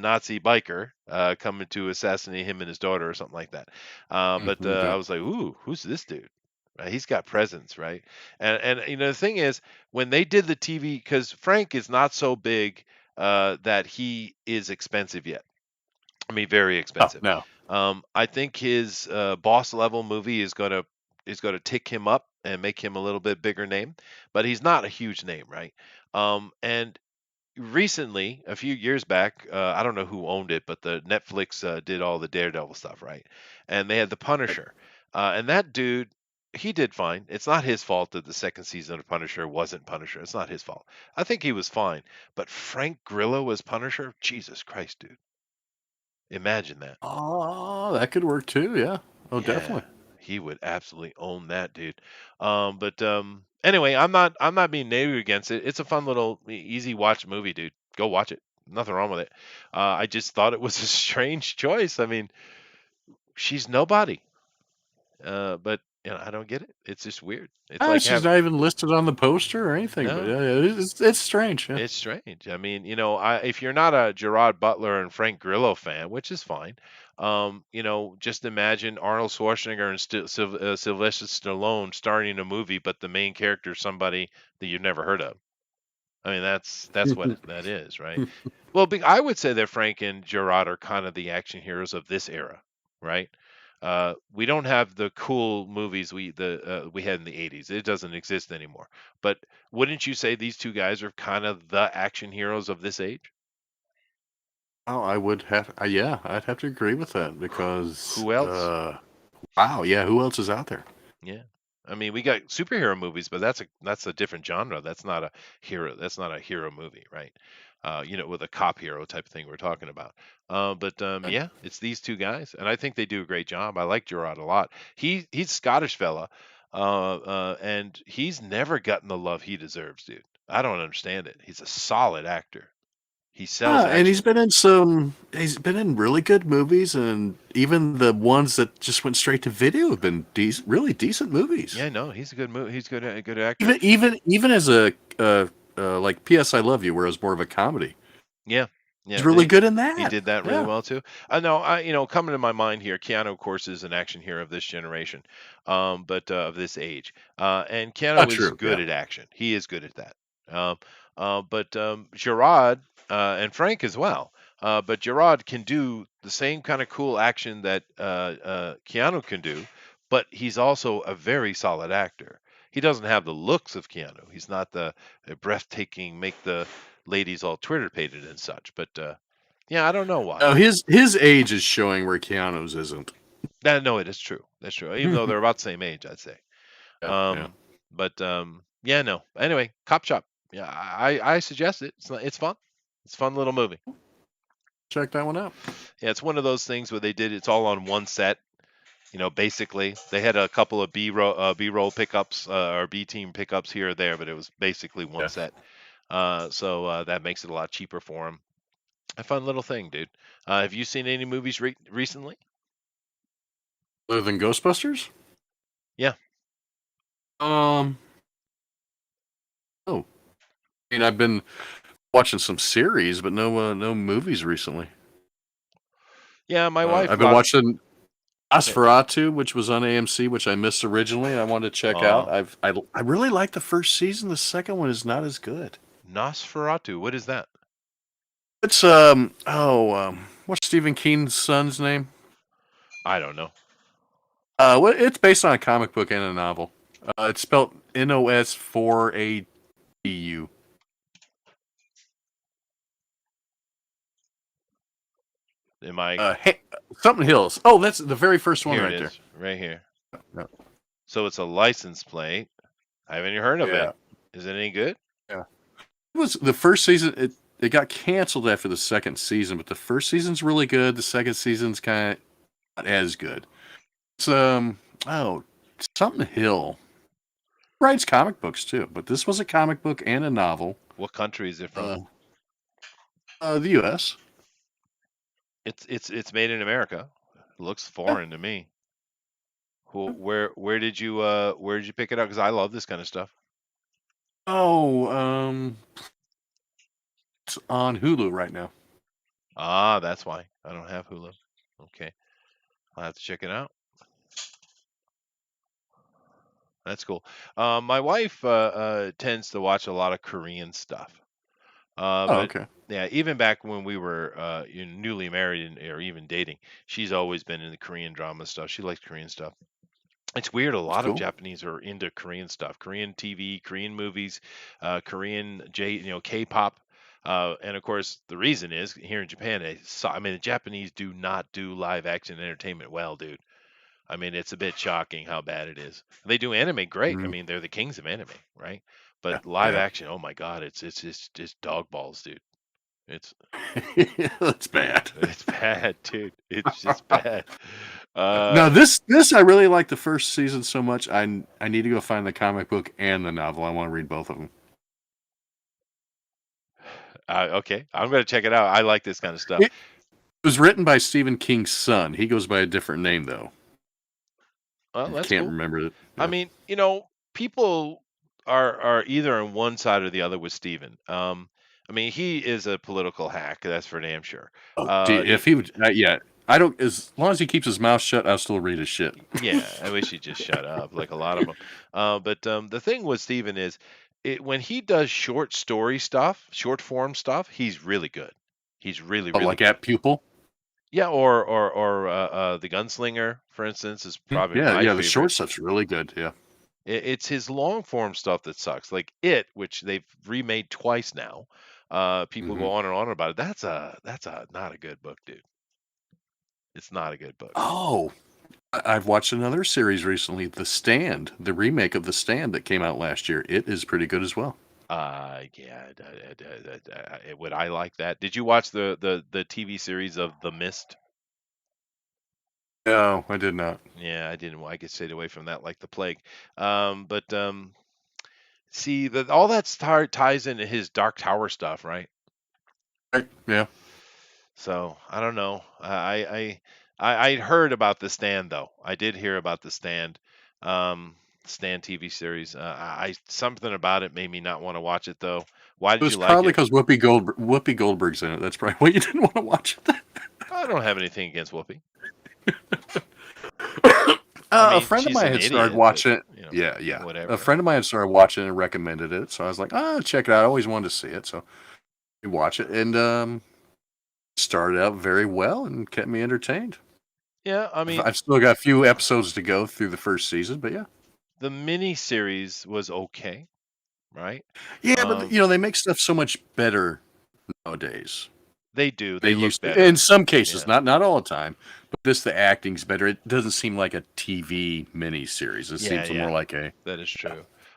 Nazi biker coming to assassinate him and his daughter or something like that. But I Okay. was like, ooh, who's this dude? Right? He's got presence, right? And the thing is, when they did the TV, because Frank is not so big that he is expensive yet. I mean, very Oh expensive. no. I think his boss level movie is gonna tick him up and make him a little bit bigger name, but he's not a huge name, right? And recently, a few years back, I don't know who owned it, but the Netflix did all the Daredevil stuff, right? And they had the Punisher, and that dude, he did fine. It's not his fault that the second season of Punisher wasn't Punisher. It's not his fault. I think he was fine, but Frank Grillo as Punisher, Jesus Christ, dude, imagine that. Oh, that could work too. Yeah. Oh, Yeah, definitely. he would absolutely own that, dude. But anyway, I'm not being negative against it. It's a fun little easy watch movie, dude. Go watch it. Nothing wrong with it. I just thought it was a strange choice. I mean, she's nobody. But I don't get it. It's just weird. It's like She's have not even listed on the poster or anything, but no. yeah, yeah, it's strange. Yeah. It's strange. I mean, if you're not a Gerard Butler and Frank Grillo fan, which is fine, just imagine Arnold Schwarzenegger and Sylvester Stallone starring in a movie, but the main character is somebody that you've never heard of. I mean, that's what that is, right? Well, I would say that Frank and Gerard are kind of the action heroes of this era, right? We don't have the cool movies we had in the '80s. It doesn't exist anymore. But wouldn't you say these two guys are kind of the action heroes of this age? Oh, I would have. Yeah, I'd have to agree with that because. Who else? Wow. Yeah. Who else is out there? Yeah. I mean, we got superhero movies, but that's a different genre. That's not a hero. That's not a hero movie, right? With a cop hero type of thing we're talking about. But yeah, it's these two guys, and I think they do a great job. I like Gerard a lot. He's a Scottish fella, and he's never gotten the love he deserves, dude. I don't understand it. He's a solid actor. He sells And action. he's been in some. He's been in really good movies, and even the ones that just went straight to video have been really decent movies. Yeah, no, he's a good He's a good actor. Even as a like P.S. I Love You, where it was more of a comedy. Yeah, yeah, He's really good in he that. did that really Yeah. well too. I know, coming to my mind here, Keanu, of course, is an action hero of this generation, but of this age. And Keanu is True. good Yeah. at action. He is good at that. But Gerard and Frank as well. But Gerard can do the same kind of cool action that Keanu can do, but he's also a very solid actor. He doesn't have the looks of Keanu. He's not the breathtaking, make the ladies all Twitter pated and such. But yeah, I don't know why. No, his age is showing where Keanu's isn't. No, it is true. That's true. Even though Yeah. they're about the same age, I'd say. Yeah. But yeah, no. Anyway, Cop Shop. Yeah, I suggest it. It's fun. It's a fun little movie. Check that one out. Yeah, it's one of those things where it's all on one set. Basically, they had a couple of B roll pickups or B team pickups here or there, but it was basically one Yeah. set. So that makes it a lot cheaper for them. A fun little thing, dude. Have you seen any movies recently? Other than Ghostbusters? Yeah. Um. Oh, I mean, I've been watching some series, but no movies recently. Yeah, my wife I've been got watching Nosferatu, which was on AMC, which I missed originally, and I wanted to check out. uh I really like the first season. The second one is not as good. Nosferatu. What is that? It's what's Stephen King's son's name? I don't know. It's based on a comic book and a novel. It's spelled Nosforadu. Am I Uh, Ha- Something Hills. Oh, that's the very first one Here it right there. is, right here. Yeah. So it's a license plate. I haven't even heard of it. Yeah. Is it any good? Yeah. It was the first season. It got canceled after the second season, but the first season's really good. The second season's kind of not as good. It's oh something Hill writes comic books too, but this was a comic book and a novel. What country is it from? Uh, the U.S. It's made in America. It looks Yeah. foreign to me. Where did you pick it up? Because I love this kind of stuff. Oh, it's on Hulu right now. Ah, that's why I don't have Hulu. Okay, I'll have to check it out. That's cool. My wife tends to watch a lot of Korean stuff. Oh, But okay. yeah, even back when we were newly married or even dating, she's always been in the Korean drama stuff. She likes Korean stuff. It's weird. A That's lot of cool. Japanese are into Korean stuff, Korean TV, Korean movies, Korean K-pop. And of course, the reason is here in Japan. I mean, the Japanese do not do live action entertainment well, dude. I mean, it's a bit shocking how bad it is. They do anime great. I Mm, mean, they're the kings of anime, right? yeah, But live yeah. action, oh my God, it's dog balls, dude. It's That's bad. it's bad, dude. It's just bad. No, Uh, this I really like the first season so much. I need to go find the comic book and the novel. I want to read both of them. okay, I'm gonna check it out. I like this kind of stuff. It was written by Stephen King's son. He goes by a different name though. Well, I that's can't cool. remember it. I Yeah. mean, people are either on one side or the other with Steven. I mean, he is a political hack. That's for damn sure. Oh, He, if he would, yeah. I don't. As long as he keeps his mouth shut, I'll still read his shit. yeah, I wish he'd just shut up, like a lot of them. But the thing with Steven is, when he does short story stuff, short form stuff, he's really good. He's really, Oh, really like good. at Pupil. Yeah, or the Gunslinger, for instance, is probably Yeah, my yeah. The short favorite. stuff's really good. Yeah. It's his long form stuff that sucks. Like which they've remade twice now. People Hmm. go on and on about it. That's a not a good book, dude. It's not a good book. Oh, I've watched another series recently, The Stand, the remake of The Stand that came out last year. It is pretty good as well. Yeah, would I like that? Did you watch the TV series of The Mist? No, I did not. Yeah, I didn't. I get stayed away from that like the plague. But see that all that ties into his Dark Tower stuff, right? Right. Yeah. So I don't know. I'd heard about the Stand though. I did hear about the Stand, um, Stand TV series. Something about it made me not want to watch it though. Why It did was you like probably it? because Whoopi Goldberg's in it. That's probably why you didn't want to watch it. I don't have anything against Whoopi. I A mean, friend of she's mine an had started idiot, but watching it. Yeah, yeah. A whatever. friend of mine had started watching it and recommended it, so I was like, "Oh, check it out." I always wanted to see it, so we watch it, and started out very well and kept me entertained. Yeah, I mean, I've still got a few episodes to go through the first season, but yeah, the mini series was okay, right? yeah. But Um, they make stuff so much better nowadays. they do. They They look used to, in better. some cases, Yeah. not all the time, but the acting's better. It doesn't seem like a TV miniseries. It Yeah, seems more yeah. like a That is yeah.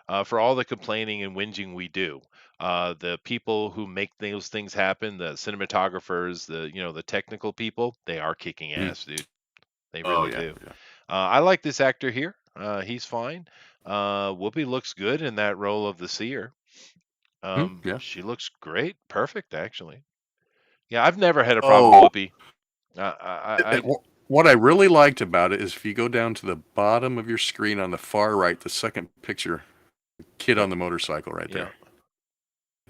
true. For all the complaining and whinging we do, the people who make those things happen, the cinematographers, the technical people, they are kicking Mhm. ass, dude. They Oh really yeah, do. yeah. I like this actor here. He's fine. Whoopi looks good in that role of the seer. Yeah. She looks great, perfect actually. Yeah, I've never had a problem Oh, with Whoopi. I what I really liked about it is if you go down to the bottom of your screen on the far right, the second picture, kid Yep, on the motorcycle right yeah. there.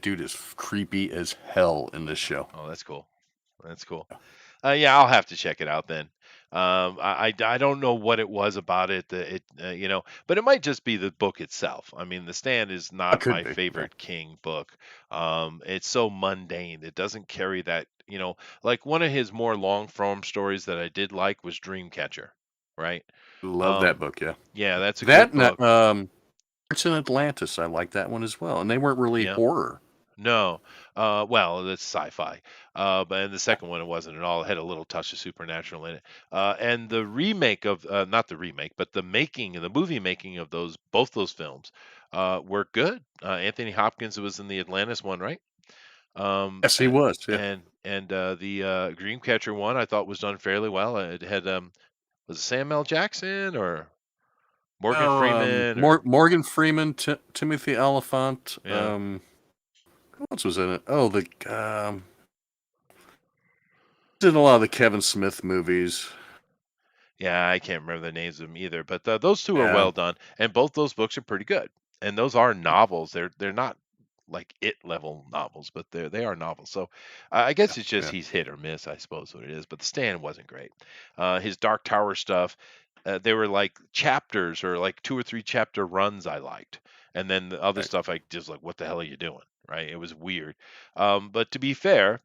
Dude is creepy as hell in this show. Oh, that's cool. That's cool. Yeah, I'll have to check it out then. I don't know what it was about it that but it might just be the book itself. I mean, The Stand is It not could my be. Yeah. favorite King book. It's so mundane. It doesn't carry that, like one of his more long form stories that I did like was Dreamcatcher, right? Love that Um, book. Yeah. yeah, that's a That good and book. It's in Atlantis. I like that one as well. And they weren't really Yeah. horror. No. Well, it's sci-fi. But in the second one, it wasn't at all. It had a little touch of supernatural in it. And the remake of, not the remake, but the movie making of both those films, were good. Anthony Hopkins was in the Atlantis one, right? Yes, he A- was. Yeah. and the Dreamcatcher one, I thought was done fairly well. It had was it Samuel Jackson or Morgan Oh, Freeman or Morgan Freeman, Timothy Oliphant. yeah. Who else was in it? Oh, the did a lot of the Kevin Smith movies. Yeah, I can't remember the names of them either, but those two are Yeah. well done, and both those books are pretty good. And those are novels. They're not like it level novels, but they are novels. So I guess it's just Yeah. he's hit or miss, I suppose what it is. But the Stand wasn't great. His Dark Tower stuff, they were like chapters or like two or three chapter runs I liked, and then the other Right. stuff I just like, what the hell are you doing? right? It was weird. But to be fair,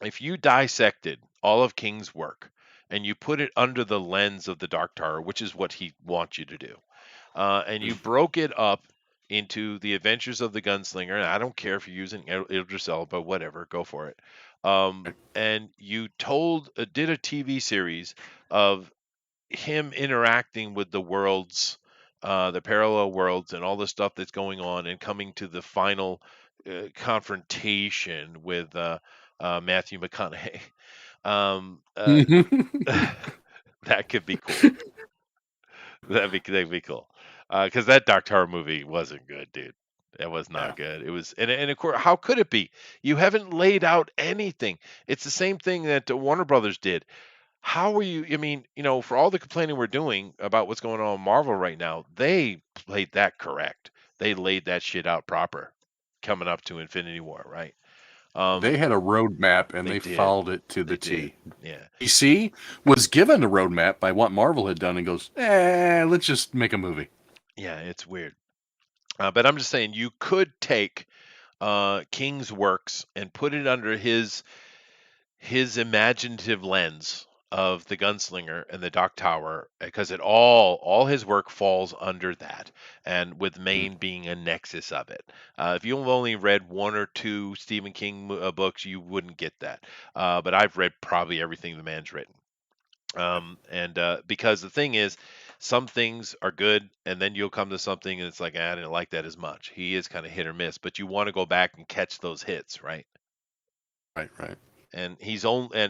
if you dissected all of King's work and you put it under the lens of the Dark Tower, which is what he wants you to do, and you broke it up into the adventures of the gunslinger, and I don't care if you're using Idris Elba, whatever, go for it. And you did a TV series of him interacting with the worlds, the parallel worlds, and all the stuff that's going on, and coming to the final confrontation with Matthew McConaughey. Um, uh, that could be cool. That'd be cool. Because that Dark Tower movie wasn't good, dude. It was Yeah. not good. It was, and of course, how could it be? You haven't laid out anything. It's the same thing that Warner Brothers did. How are you? I mean, for all the complaining we're doing about what's going on in Marvel right now, they played that correct. They laid that shit out proper, coming up to Infinity War, right? They had a roadmap and They they did. followed it to They the did. T. Yeah. DC was given a roadmap by what Marvel had done and goes, let's just make a movie. Yeah, it's weird. But I'm just saying, you could take King's works and put it under his imaginative lens of the gunslinger and the Dark Tower, because all his work falls under that, and with Mhm. Maine being a nexus of it. If you've only read one or two Stephen King books, you wouldn't get that. But I've read probably everything the man's written. And because the thing is, some things are good, and then you'll come to something and it's like, "Ah, I didn't like that as much." He is kind of hit or miss, but you want to go back and catch those hits, right? Right, right. And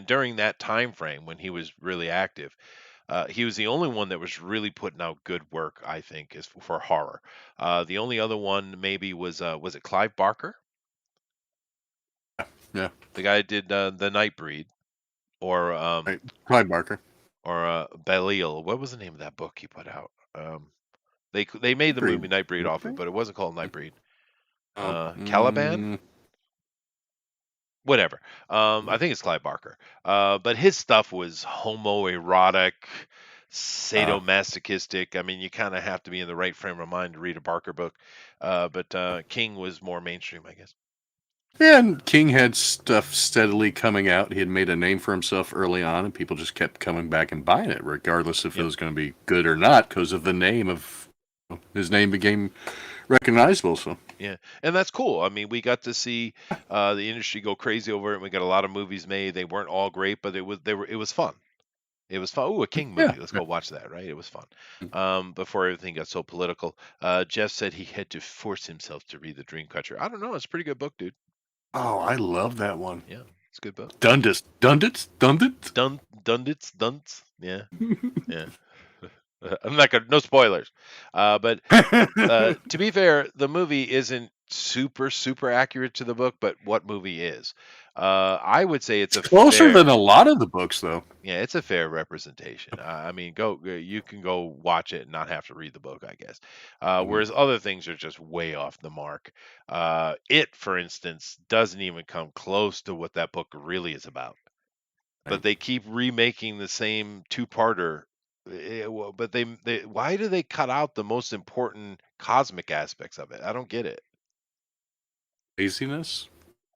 during that time frame when he was really active, he was the only one that was really putting out good work, I think, is for horror. The only other one maybe was it Clive Barker, Yeah, the guy who did the Nightbreed, or right. Clive Barker. Belial. What was the name of that book he put out? They made the movie Agreed. Nightbreed off it, Nightwing? but it wasn't called Nightbreed. Oh, Caliban, whatever. I think it's Clive Barker. But his stuff was homoerotic, uh, sadomasochistic. I mean, you kind of have to be in the right frame of mind to read a Barker book. But King was more mainstream, I guess. yeah, and King had stuff steadily coming out. He had made a name for himself early on, and people just kept coming back and buying it, regardless if it Yep. was going to be good or not, because of the name of his name became recognizable. So, Yeah, and that's cool. I mean, we got to see the industry go crazy over it. We got a lot of movies made. They weren't all great, but it was fun. It was fun. Ooh, a King yeah, movie. Let's yeah. go watch that, right? It was fun. Before everything got so political. Jeff said he had to force himself to read The Dreamcatcher. I don't know. It's a pretty good book, dude. Oh, I love that one. Yeah, it's a good book. Dundits, Dundits, Dundits. Dundits. Yeah, yeah. I'm not gonna. No spoilers. But to be fair, the movie isn't super accurate to the book, but what movie is? I would say it's It's a closer than fair. a lot of the books, though. Yeah, it's a fair representation. I mean, you can go watch it and not have to read the book, I guess. Mhm. Whereas other things are just way off the mark. It, for instance, doesn't even come close to what that book really is about. But Right. they keep remaking the same two-parter. But they why do they cut out the most important cosmic aspects of it? I don't get it. Laziness.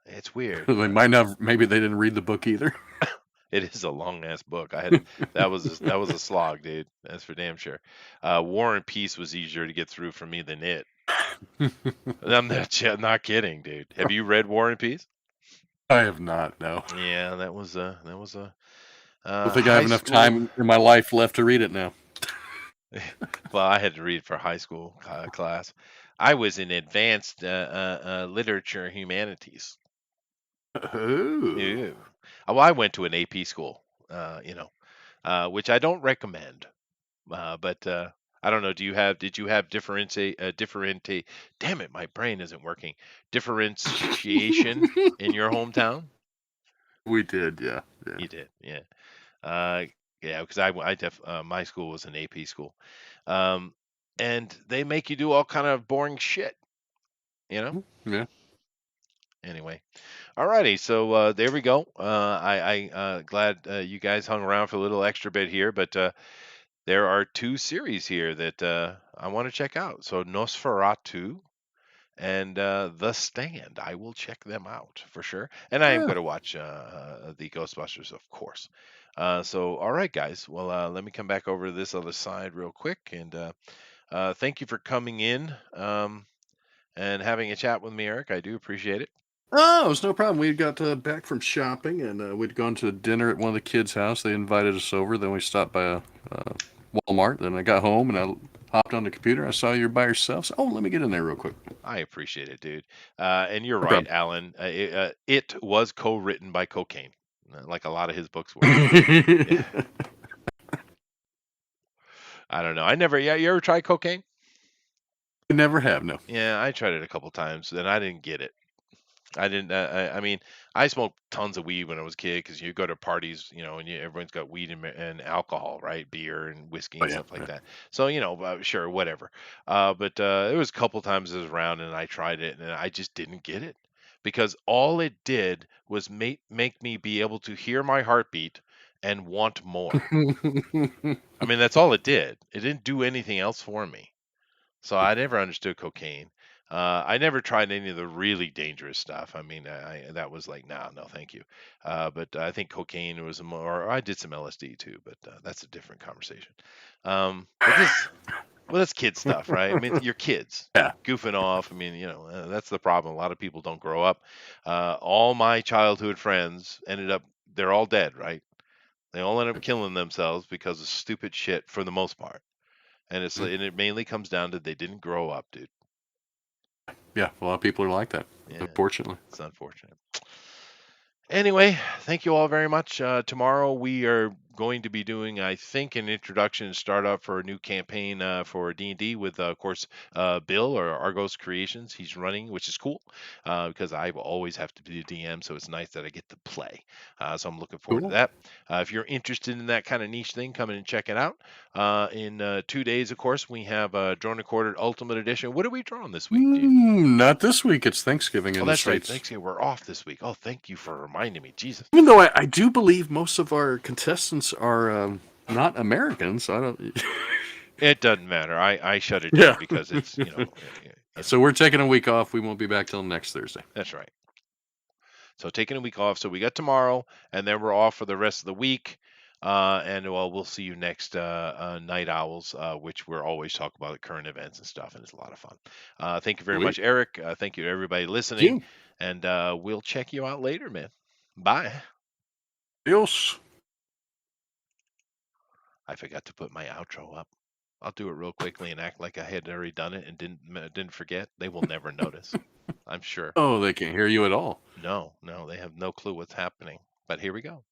It's weird. They might not. Maybe they didn't read the book either. It is a long ass book. I had that was a slog, dude. That's for damn sure. War and Peace was easier to get through for me than it. I'm not kidding, dude. Have you read War and Peace? I have not. No. Yeah, that was a I don't think I have high enough school. time in my life left to read it now. Well, I had to read for high school class. I was in advanced literature humanities. Oh. Ew. Well, I went to an AP school, which I don't recommend. But I don't know. Did you have differentiate? Damn it, my brain isn't working. Differentiation in your hometown? We did, yeah, yeah. You did, yeah. Uh, yeah, because my school was an AP school, um, and they make you do all kind of boring shit, you know. Yeah. Anyway, alrighty, so there we go. Glad you guys hung around for a little extra bit here, but there are two series here that I want to check out. So Nosferatu and The Stand. I will check them out for sure. And I am Yeah. going to watch the Ghostbusters, of course. So, all right, guys. Well, let me come back over to this other side real quick. And thank you for coming in and having a chat with me, Eric. I do appreciate it. Oh, it was no problem. We got back from shopping, and we'd gone to dinner at one of the kids' house. They invited us over. Then we stopped by Walmart. Then I got home, and I hopped on the computer. I saw you were by yourself. So, oh, let me get in there real quick. I appreciate it, dude. And you're No right, problem. Alan. It was co-written by Cocaine, like a lot of his books were. Yeah, I don't know. I never. Yeah, you ever tried cocaine? Never have, no. Yeah, I tried it a couple times, and I didn't get it. I didn't. I mean, I smoked tons of weed when I was a kid because you go to parties, and everyone's got weed and alcohol, right? Beer and whiskey Oh and yeah, stuff like yeah. that. So sure, whatever. But it was a couple times I was around, and I tried it, and I just didn't get it because all it did was make me be able to hear my heartbeat and want more. I mean, that's all it did. It didn't do anything else for me. So I never understood cocaine. I never tried any of the really dangerous stuff. I mean, that was like, no, no, thank you. But I think cocaine was more. Or I did some LSD too, but that's a different conversation. But this, well, that's kid stuff, right? I mean, you're kids Yeah. goofing off. I mean, that's the problem. A lot of people don't grow up. All my childhood friends ended up, they're all dead, right? They all end up killing themselves because of stupid shit for the most part. And it mainly comes down to they didn't grow up, dude. Yeah, a lot of people are like that, Yeah, unfortunately. it's unfortunate. Anyway, thank you all very much. Tomorrow we are going to be doing, I think, an introduction and start up for a new campaign for D&D with, of course, Bill or Argos Creations. He's running, which is cool because I always have to be the DM, so it's nice that I get to play. So I'm looking forward to Cool. that. If you're interested in that kind of niche thing, come in and check it out. In 2 days, of course, we have Drone Recorded Ultimate Edition. What are we drawing this week, dude? Not this week. It's Thanksgiving Oh, in the that's right. States. Thanks. We're off this week. Oh, thank you for reminding me. Jesus. Even though I do believe most of our contestants are not Americans, I don't. It doesn't matter. I shut it Yeah. down because it's, So we're taking a week off. We won't be back till next Thursday. that's right. So taking a week off. So we got tomorrow, and then we're off for the rest of the week. And well, we'll see you next Night Owls, which we're always talking about current events and stuff, and it's a lot of fun. Thank you very Sweet. much, Eric. Thank you to everybody Thank listening, you. and we'll check you out later, man. Bye. Adios. I forgot to put my outro up. I'll do it real quickly and act like I had already done it and didn't forget. They will never notice. I'm sure. Oh, they can't hear you at all. No, no, they have no clue what's happening. But here we go.